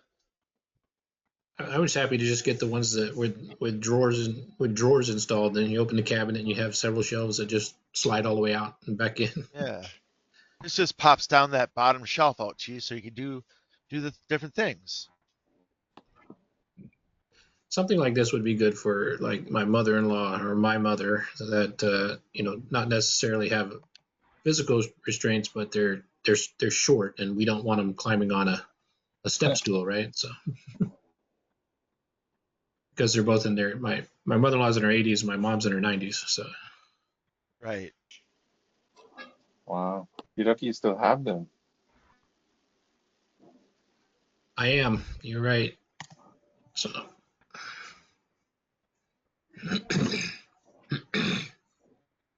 I was happy to just get the ones that with drawers installed. Then you open the cabinet and you have several shelves that just slide all the way out and back in. Yeah. This just pops down that bottom shelf out to you so you can do the different things. Something like this would be good for like my mother-in-law or my mother that not necessarily have physical restraints, but they're short, and we don't want them climbing on a step stool, right? So because they're both in their my mother-in-law's in her 80s, my mom's in her 90s, so Right. Wow. You're lucky you still have them. I am. You're right. So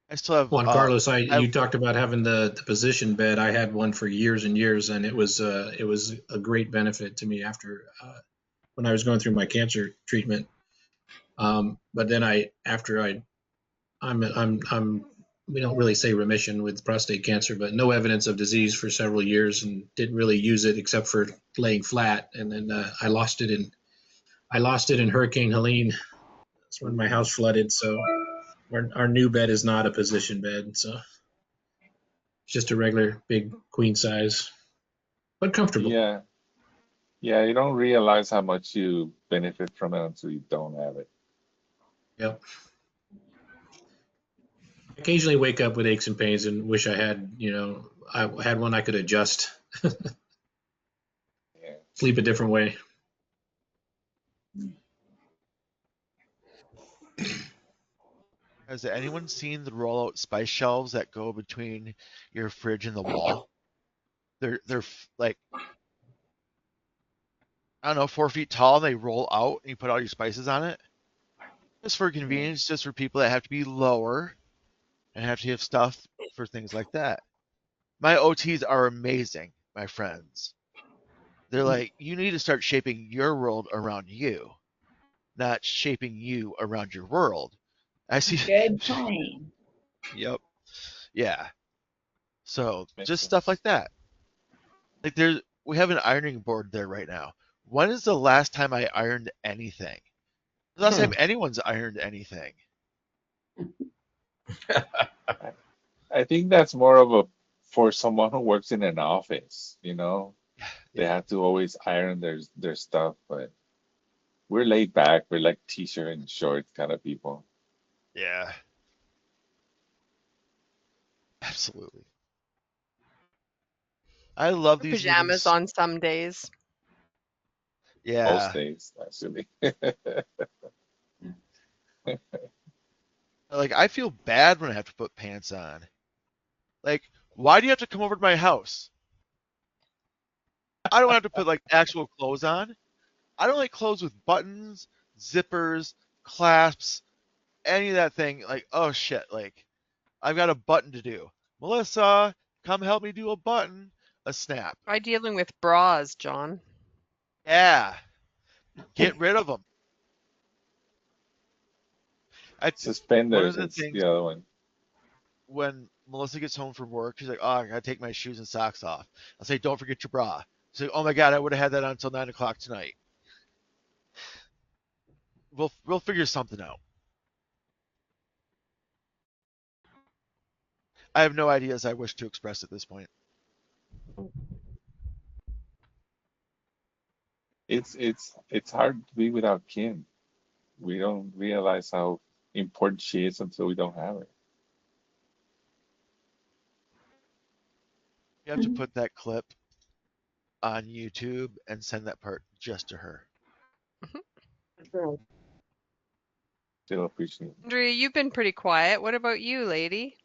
I still have Juan Carlos, I you talked about having the position bed. I had one for years and years, and it was a great benefit to me after when I was going through my cancer treatment. But then I'm we don't really say remission with prostate cancer, but no evidence of disease for several years, and didn't really use it except for laying flat. And then I lost it in Hurricane Helene. That's when my house flooded. So our new bed is not a position bed. So it's just a regular big queen size, but comfortable. Yeah. Yeah, you don't realize how much you benefit from it until you don't have it. Yep. Occasionally wake up with aches and pains and wish I had, I had one I could adjust, Yeah. sleep a different way. Has anyone seen the rollout spice shelves that go between your fridge and the wall? They're like, I don't know, 4 feet tall. And they roll out and you put all your spices on it. Just for convenience, just for people that have to be lower and have to have stuff for things like that. My OTs are amazing, my friends. They're like, you need to start shaping your world around you, not shaping you around your world. I see. Good point. Yep. Yeah. So Makes just stuff sense. like that. Like we have an ironing board there right now. When is the last time I ironed anything? The last time anyone's ironed anything? I, I think that's more of a for someone who works in an office, you know. They Yeah. have to always iron their stuff, but we're laid back. We're like t-shirt and shorts kind of people. Yeah. Absolutely. I love these Pajamas meetings. on some days. Most Yeah. days, actually. Like I feel bad when I have to put pants on. Like, why do you have to come over to my house? I don't have to put like actual clothes on. I don't like clothes with buttons, zippers, clasps, any of that thing. Like, oh shit, like I've got a button to do. Melissa, come help me do a button, a snap. Try dealing with bras, John. Yeah, get rid of them. I, one of Suspenders, the it's things the other one. when Melissa gets home from work, she's like, "Oh, I gotta take my shoes and socks off." I'll say, "Don't forget your bra." She's like, "Oh my god, I would have had that on until 9 o'clock tonight." We'll figure something out. I have no ideas I wish to express at this point. It's hard to be without Kim. We don't realize how important she is until we don't have her. You have to put that clip on YouTube and send that part just to her. Still appreciate it. Andrea, you've been pretty quiet. What about you, lady?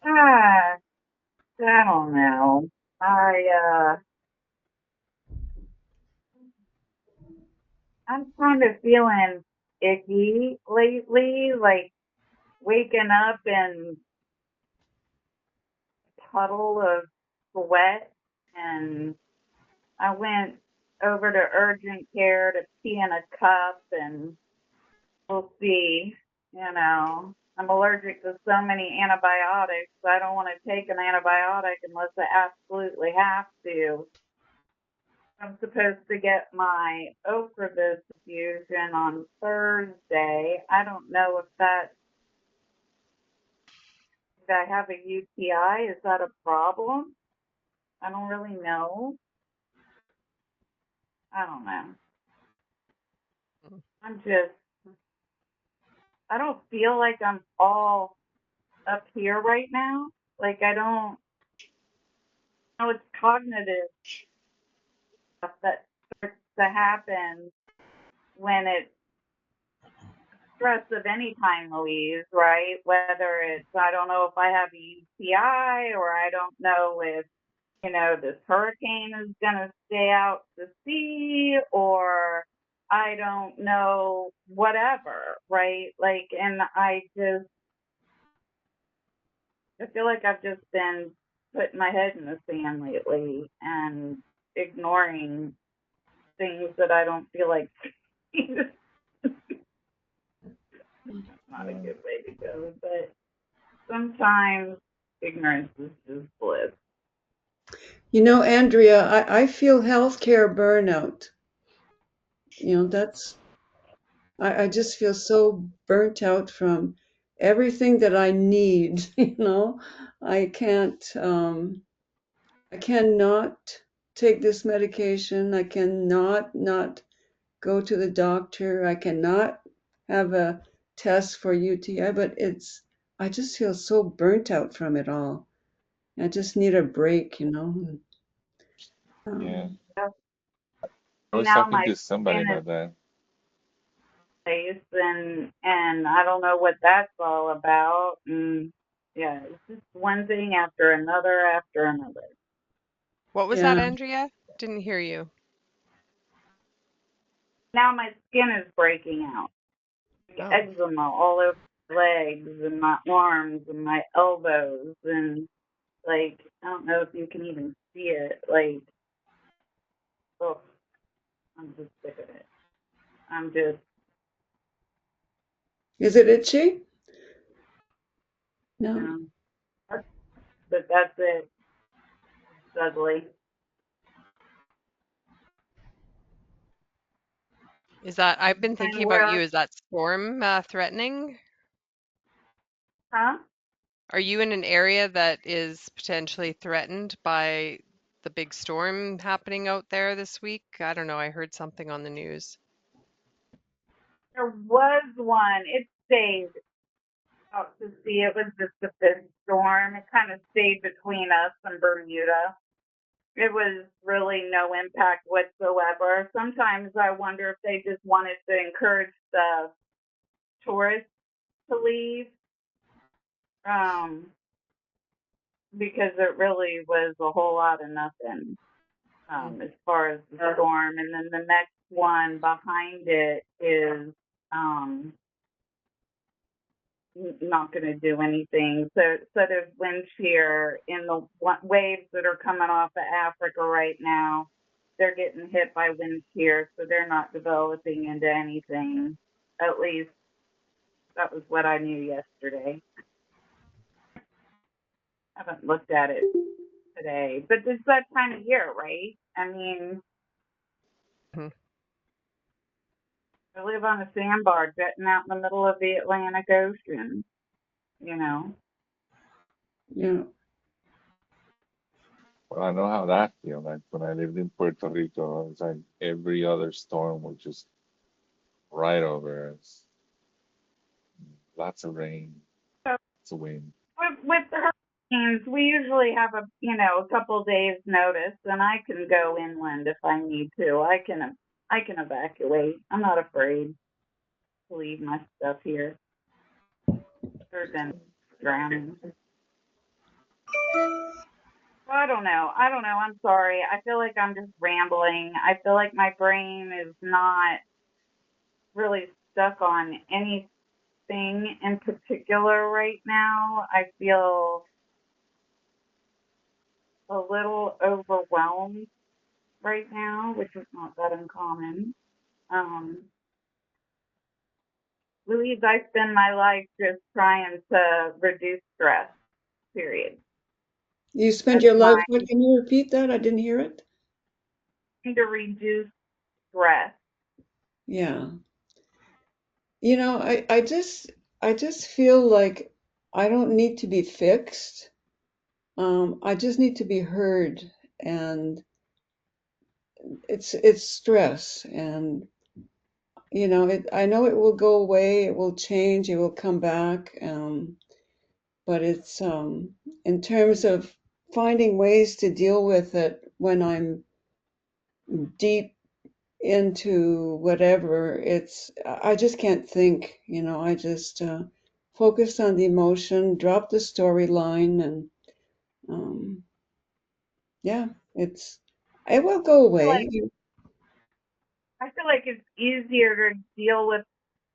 Ah, I don't know. I'm kind of feeling icky lately, like waking up in a puddle of sweat, and I went over to urgent care to pee in a cup, and we'll see. I'm allergic to so many antibiotics. So I don't want to take an antibiotic unless I absolutely have to. I'm supposed to get my Ocrevus infusion on Thursday. I don't know if that's Did I have a UTI? Is that a problem? I don't really know. I don't know. I'm just, I don't feel like I'm all up here right now. Like I don't know, it's cognitive stuff that starts to happen when it's stress of any kind, Louise, right? Whether it's, I don't know if I have a UTI, or I don't know if, this hurricane is going to stay out to sea, or I don't know, whatever, right? Like, and I feel like I've just been putting my head in the sand lately and ignoring things that I don't feel like it's not a good way to go, but sometimes ignorance is just bliss. Andrea, I feel healthcare burnout. That's, I just feel so burnt out from everything that I need, I can't, I cannot take this medication. I cannot not go to the doctor. I cannot have a test for UTI, but I just feel so burnt out from it all. I just need a break. Yeah. Um, I was Now talking my to somebody skin is about that. face, and I don't know what that's all about. And yeah, it's just one thing after another after another. What was that, yeah, Andrea? Didn't hear you. Now my skin is breaking out, like Oh. eczema all over my legs and my arms and my elbows, and like I don't know if you can even see it. Like, oh, I'm just sick of it. I'm just, is it itchy? No. um, but that's it. It's ugly. I've been thinking And about you, where, is that storm threatening? huh? Are you in an area that is potentially threatened by the big storm happening out there this week? I don't know. I heard something on the news. There was one. It stayed out to sea. It was just a fifth storm. It kind of stayed between us and Bermuda. It was really no impact whatsoever. Sometimes I wonder if they just wanted to encourage the tourists to leave, um, because it really was a whole lot of nothing, Mm. as far as the storm. And then the next one behind it is, um, not going to do anything. So there's wind shear in the waves that are coming off of Africa right now. They're getting hit by wind shear, so they're not developing into anything. At least that was what I knew yesterday. I haven't looked at it today, but it's that time of year, right? I mean, Mhm. I live on a sandbar jetting out in the middle of the Atlantic Ocean, you know. Yeah. Well, I know how that feels. Like when I lived in Puerto Rico, it's like every other storm was just right over us. Lots of rain, So lots of wind. with the hurricanes, we usually have a couple days notice, and I can go inland if I need to. I can evacuate. I'm not afraid to leave my stuff here. Other than drowning. I don't know. I don't know. I'm sorry. I feel like I'm just rambling. I feel like my brain is not really stuck on anything in particular right now. I feel a little overwhelmed right now, which is not that uncommon. Um, Louise, I spend my life just trying to reduce stress, period. You spend That's your life, my what, can you repeat that? I didn't hear it. thing, to reduce stress. Yeah. I just feel like I don't need to be fixed. I just need to be heard, and it's stress, and I know it will go away, it will change, it will come back, but it's in terms of finding ways to deal with it when I'm deep into whatever, I just can't think, I just focus on the emotion, drop the storyline, and um, yeah, it will go feel like away. I feel like it's easier to deal with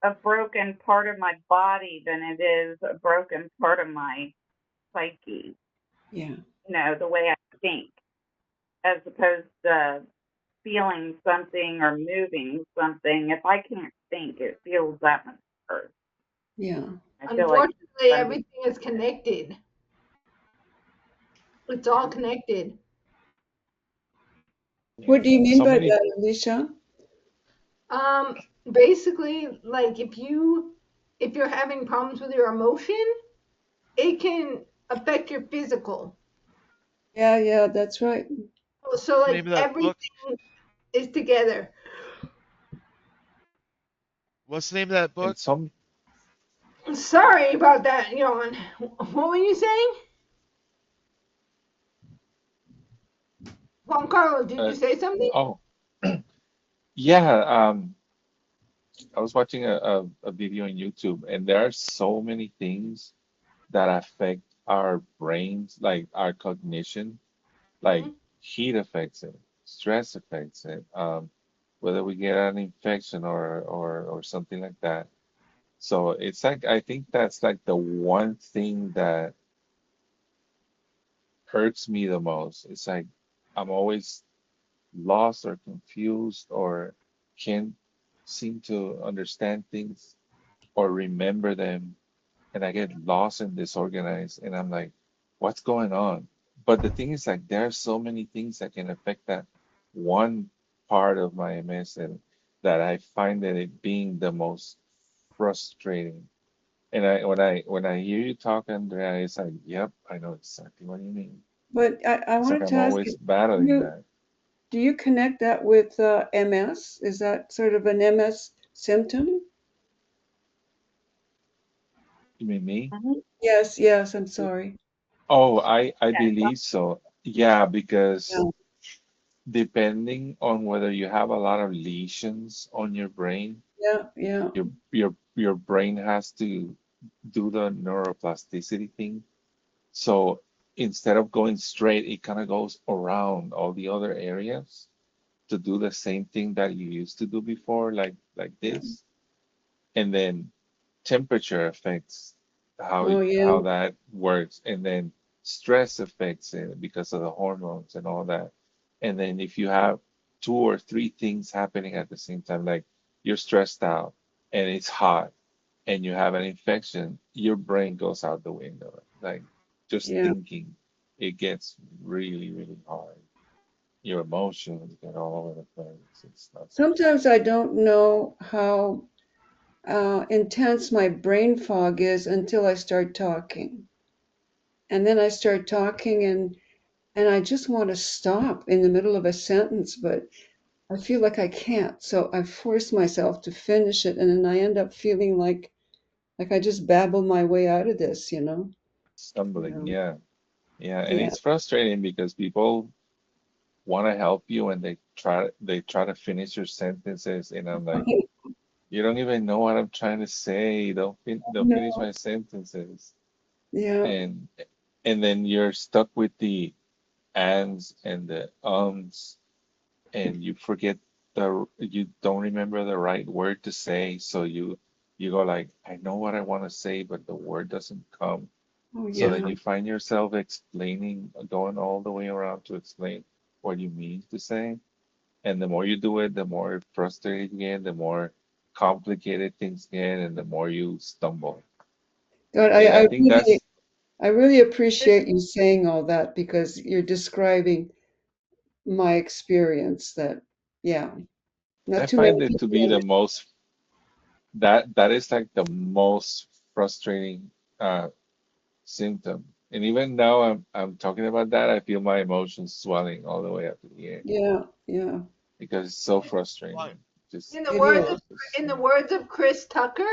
a broken part of my body than it is a broken part of my psyche. Yeah, The way I think, as opposed to feeling something or moving something. If I can't think, it feels that much worse. yeah. I feel like Unfortunately, I'm everything is connected. It's all connected. Yeah. What do you mean So by many. that, Alicia? Basically, like if you're having problems with your emotion, it can affect your physical. Yeah, yeah, that's right. So What's the like name of that book? everything is together. What's the name of that And book? some Sorry about that, Yawn. What were you saying? Juan Carlos, did uh, you say something? oh yeah, I was watching a video on YouTube, and there are so many things that affect our brains, like our cognition. Like Hmm. heat affects it, stress affects it, whether we get an infection or something like that. So it's like I think that's like the one thing that hurts me the most. It's like I'm always lost or confused or can't seem to understand things or remember them, and I get lost and disorganized, and I'm like, what's going on? But the thing is, like, there are so many things that can affect that one part of my MS, and that I find that it being the most frustrating. And when I hear you talk, Andrea, it's like, yep, I know exactly what you mean. But I It's like wanted I'm to ask always you, battling you that. do you connect that with MS? Is that sort of an MS symptom? You mean me? Mhm. Yes, yes, I'm sorry. Oh, I Yeah. believe so. Yeah, Yeah, because depending on whether you have a lot of lesions on your brain, yeah, yeah, your brain has to do the neuroplasticity thing. So instead of going straight, it kind of goes around all the other areas to do the same thing that you used to do before, like yeah. this. And then temperature affects Oh, how yeah, that works, and then stress affects it because of the hormones and all that. And then if you have two or three things happening at the same time, like you're stressed out and it's hot and you have an infection, your brain goes out the window. Like just yeah. thinking, it gets really, really hard. Your emotions get all over the place. It's not so fun. Sometimes I don't know how intense my brain fog is until I start talking. And then I start talking, and I just want to stop in the middle of a sentence, but I feel like I can't. So I force myself to finish it, and then I end up feeling like I just babble my way out of this, you know? Stumbling, Yeah. yeah. Yeah, and Yeah. it's frustrating because people want to help you and they try to finish your sentences, and I'm like, you don't even know what I'm trying to say. Don't finish No. my sentences. Yeah. And and then you're stuck with the ands and the ums, and you don't remember the right word to say, so you go like, I know what I want to say, but the word doesn't come. Oh, So yeah. then you find yourself explaining, going all the way around to explain what you mean to say. And the more you do it, the more frustrated you get, the more complicated things get, and the more you stumble. God, And I I think really, that's, I really appreciate you saying all that because you're describing my experience that, yeah, I not too find many it to people be the understand. most, that is like the most frustrating uh, symptom. And even now I'm talking about that, I feel my emotions swelling all the way up to the ear Yeah, yeah, because it's so Why? frustrating. Just In the it words is. of just in the words of Chris Tucker,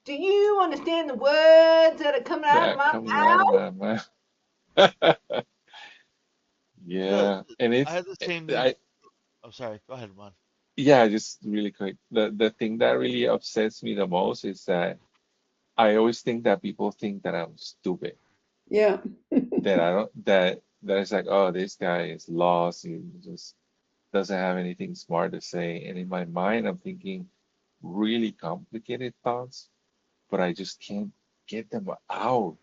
do you understand the words that are coming out of that my comes out of mouth? my mouth. The, Yeah, and I it's had the same thing. I I'm sorry. Go ahead, Juan. yeah, just really quick. The thing that really upsets me the most is that I always think that people think that I'm stupid. Yeah, That I don't that it's like, oh, this guy is lost. He just doesn't have anything smart to say. And in my mind, I'm thinking really complicated thoughts, but I just can't get them out.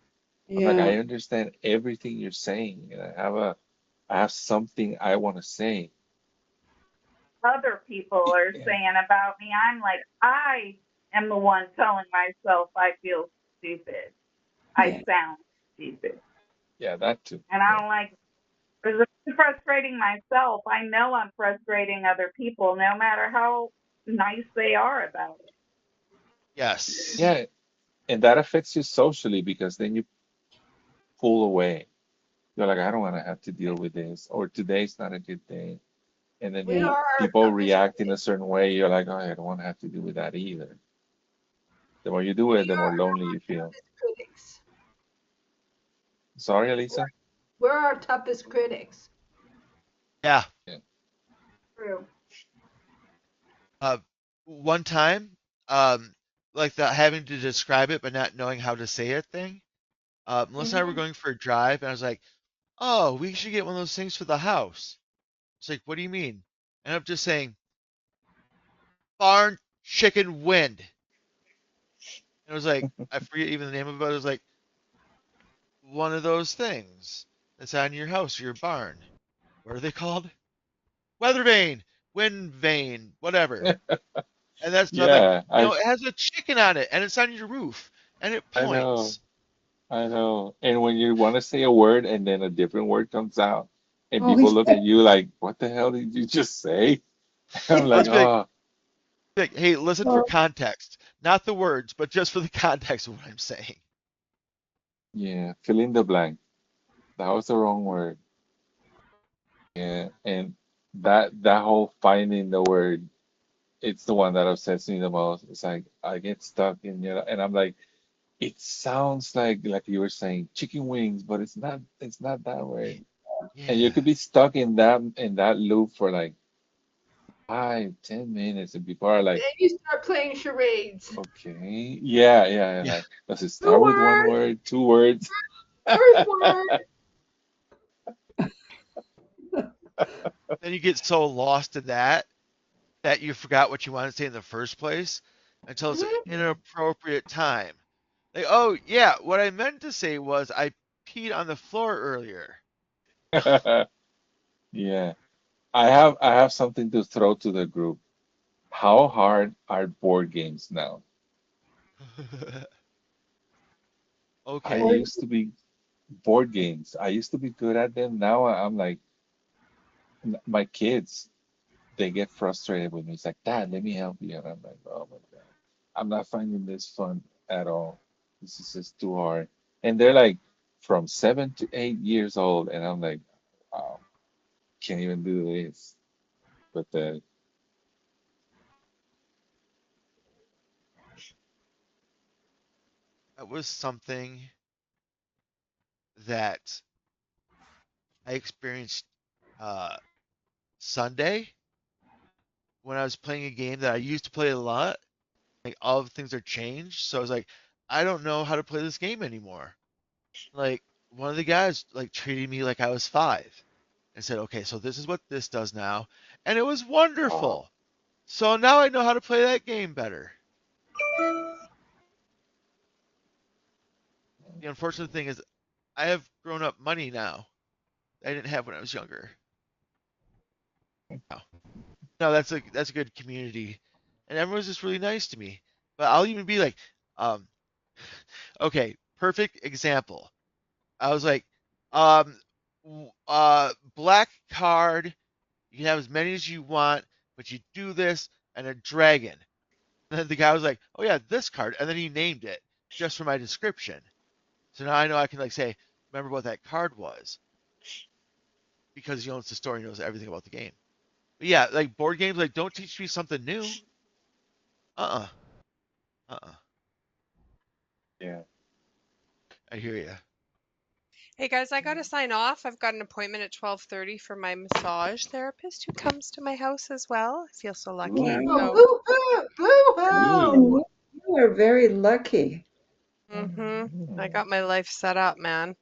I'm like, yeah, I understand everything you're saying, and I have something I want to say. Other people are Yeah, saying about me, I'm like, I am the one telling myself I feel stupid. I yeah. sound stupid. yeah, that too. And I Yeah, don't like, because if I'm frustrating myself, I know I'm frustrating other people, no matter how nice they are about it. Yes. yeah, and that affects you socially because then you pull away. You're like, I don't want to have to deal with this, or today's not a good day. And then We you Yeah, are our people toughest react in a critics. certain way. You're like, oh, I don't want to have to deal with that either. The more you do it, We the more are lonely our you feel. toughest critics. Sorry, Elisa? We're our toughest critics. Yeah. Yeah. True. Uh, One time, um, like the having to describe it but not knowing how to say it thing. Melissa and I were Hmm. going for a drive, and I was like, "Oh, we should get one of those things for the house." It's like, "What do you mean?" And I'm just saying, "Barn chicken wind." And it was like, I forget even the name of it. It was like one of those things that's on your house, your barn. What are they called? Weather vane, wind vane, whatever. And that's so I'm like, Yeah, it has a chicken on it, and it's on your roof, and it I know. points. I know. And when you want to say a word and then a different word comes out and oh, people look yeah, at you like, what the hell did you just say? I'm I'll like, just oh, be like, hey, listen for oh, context, not the words, but just for the context of what I'm saying. yeah, fill in the blank. That was the wrong word. Yeah, and that whole finding the word, it's the one that upsets me the most. It's like I get stuck in, and I'm like, it sounds like you were saying chicken wings, but it's not that word. And you Yeah. could be stuck in that loop for like 5, 10 minutes, and people are like, Then you start playing charades. okay, yeah, yeah, Yeah. like, does it Two start with one words, word, 2 words? first word. Then you get so lost in that you forgot what you wanted to say in the first place until it's an Hmm. inappropriate time. Like, oh yeah, what I meant to say was I peed on the floor earlier. Yeah, I have something to throw to the group. How hard are board games now? I Okay. boy, used to be board games. I used to be good at them. Now I'm like my kids. They get frustrated with me. It's like, Dad, let me help you. And I'm like, oh my God, I'm not finding this fun at all. This is just too hard. And they're like from 7 to 8 years old, and I'm like, wow, can't even do this. But That was something that I experienced uh, Sunday when I was playing a game that I used to play a lot. Like all of things are changed, so I was like, I don't know how to play this game anymore. Like one of the guys like treated me like I was five and said, okay, so this is what this does now, and it was wow. wonderful. So now I know how to play that game better. The unfortunate thing is I have grown up money now. I didn't have when I was younger. No, no, that's a good community, and everyone's just really nice to me. But I'll even be like, um, okay, perfect example. I was like, um, black card. You can have as many as you want, but you do this and a dragon. And then the guy was like, oh yeah, this card, and then he named it just for my description. So now I know I can like say, remember what that card was because he owns the store, he knows everything about the game. But yeah, like board games, like don't teach me something new. Uh-uh. Uh-uh. Yeah. I hear you. Hey guys, I gotta sign off. I've got an appointment at 12:30 for my massage therapist who comes to my house as well. I feel so lucky. Wow. Oh, So, boo hoo, boo hoo. Ooh. You are very lucky. I got my life set up, man.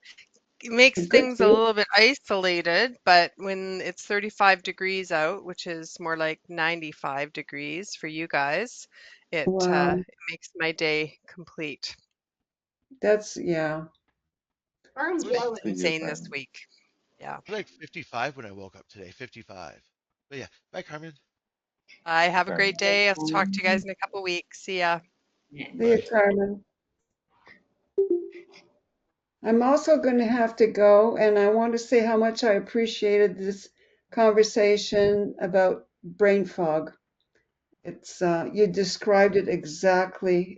It makes Good things for a you. little bit isolated, but when it's 35 degrees out, which is more like 95 degrees for you guys, Wow. it makes my day complete. That's, yeah. I'm It was jealous. For you, Insane this Carmen. week. Yeah. like 55 when I woke up today. 55. But yeah, bye, Carmen. I have a great Carmen. day. I'll talk to you guys in a couple weeks. See ya. Yeah. See you, Bye. Carmen. I'm also going to have to go, and I want to say how much I appreciated this conversation about brain fog. It's you described it exactly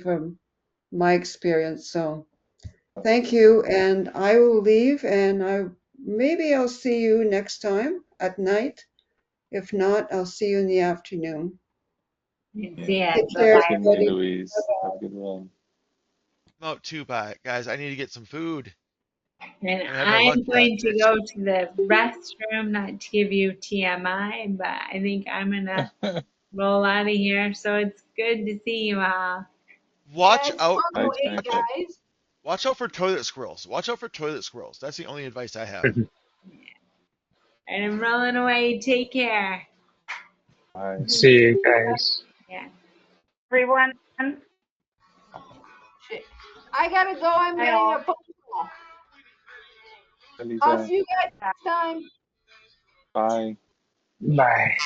from my experience. So thank you, and I will leave, and maybe I'll see you next time at night. If not, I'll see you in the afternoon. Yeah. See ya. Take Bye care, Thanks, bye. Cindy everybody. Louise. Have a good one. I'm out too, bye. Guys, I need to get some food. And I haven't had my lunch I'm yet. going to go to the restroom, not to give you TMI, but I think I'm gonna roll out of here. So it's good to see you all. Yeah, Watch it's out. fun Bye, away, Jennifer. guys. Watch out for toilet squirrels. Watch out for toilet squirrels. That's the only advice I have. And I'm rolling away. Take care. Bye. See you guys. Yeah. Everyone. Shit. I gotta go. I'm Bye getting all. a phone call. I'll Lisa. see you guys next time. Bye. Bye.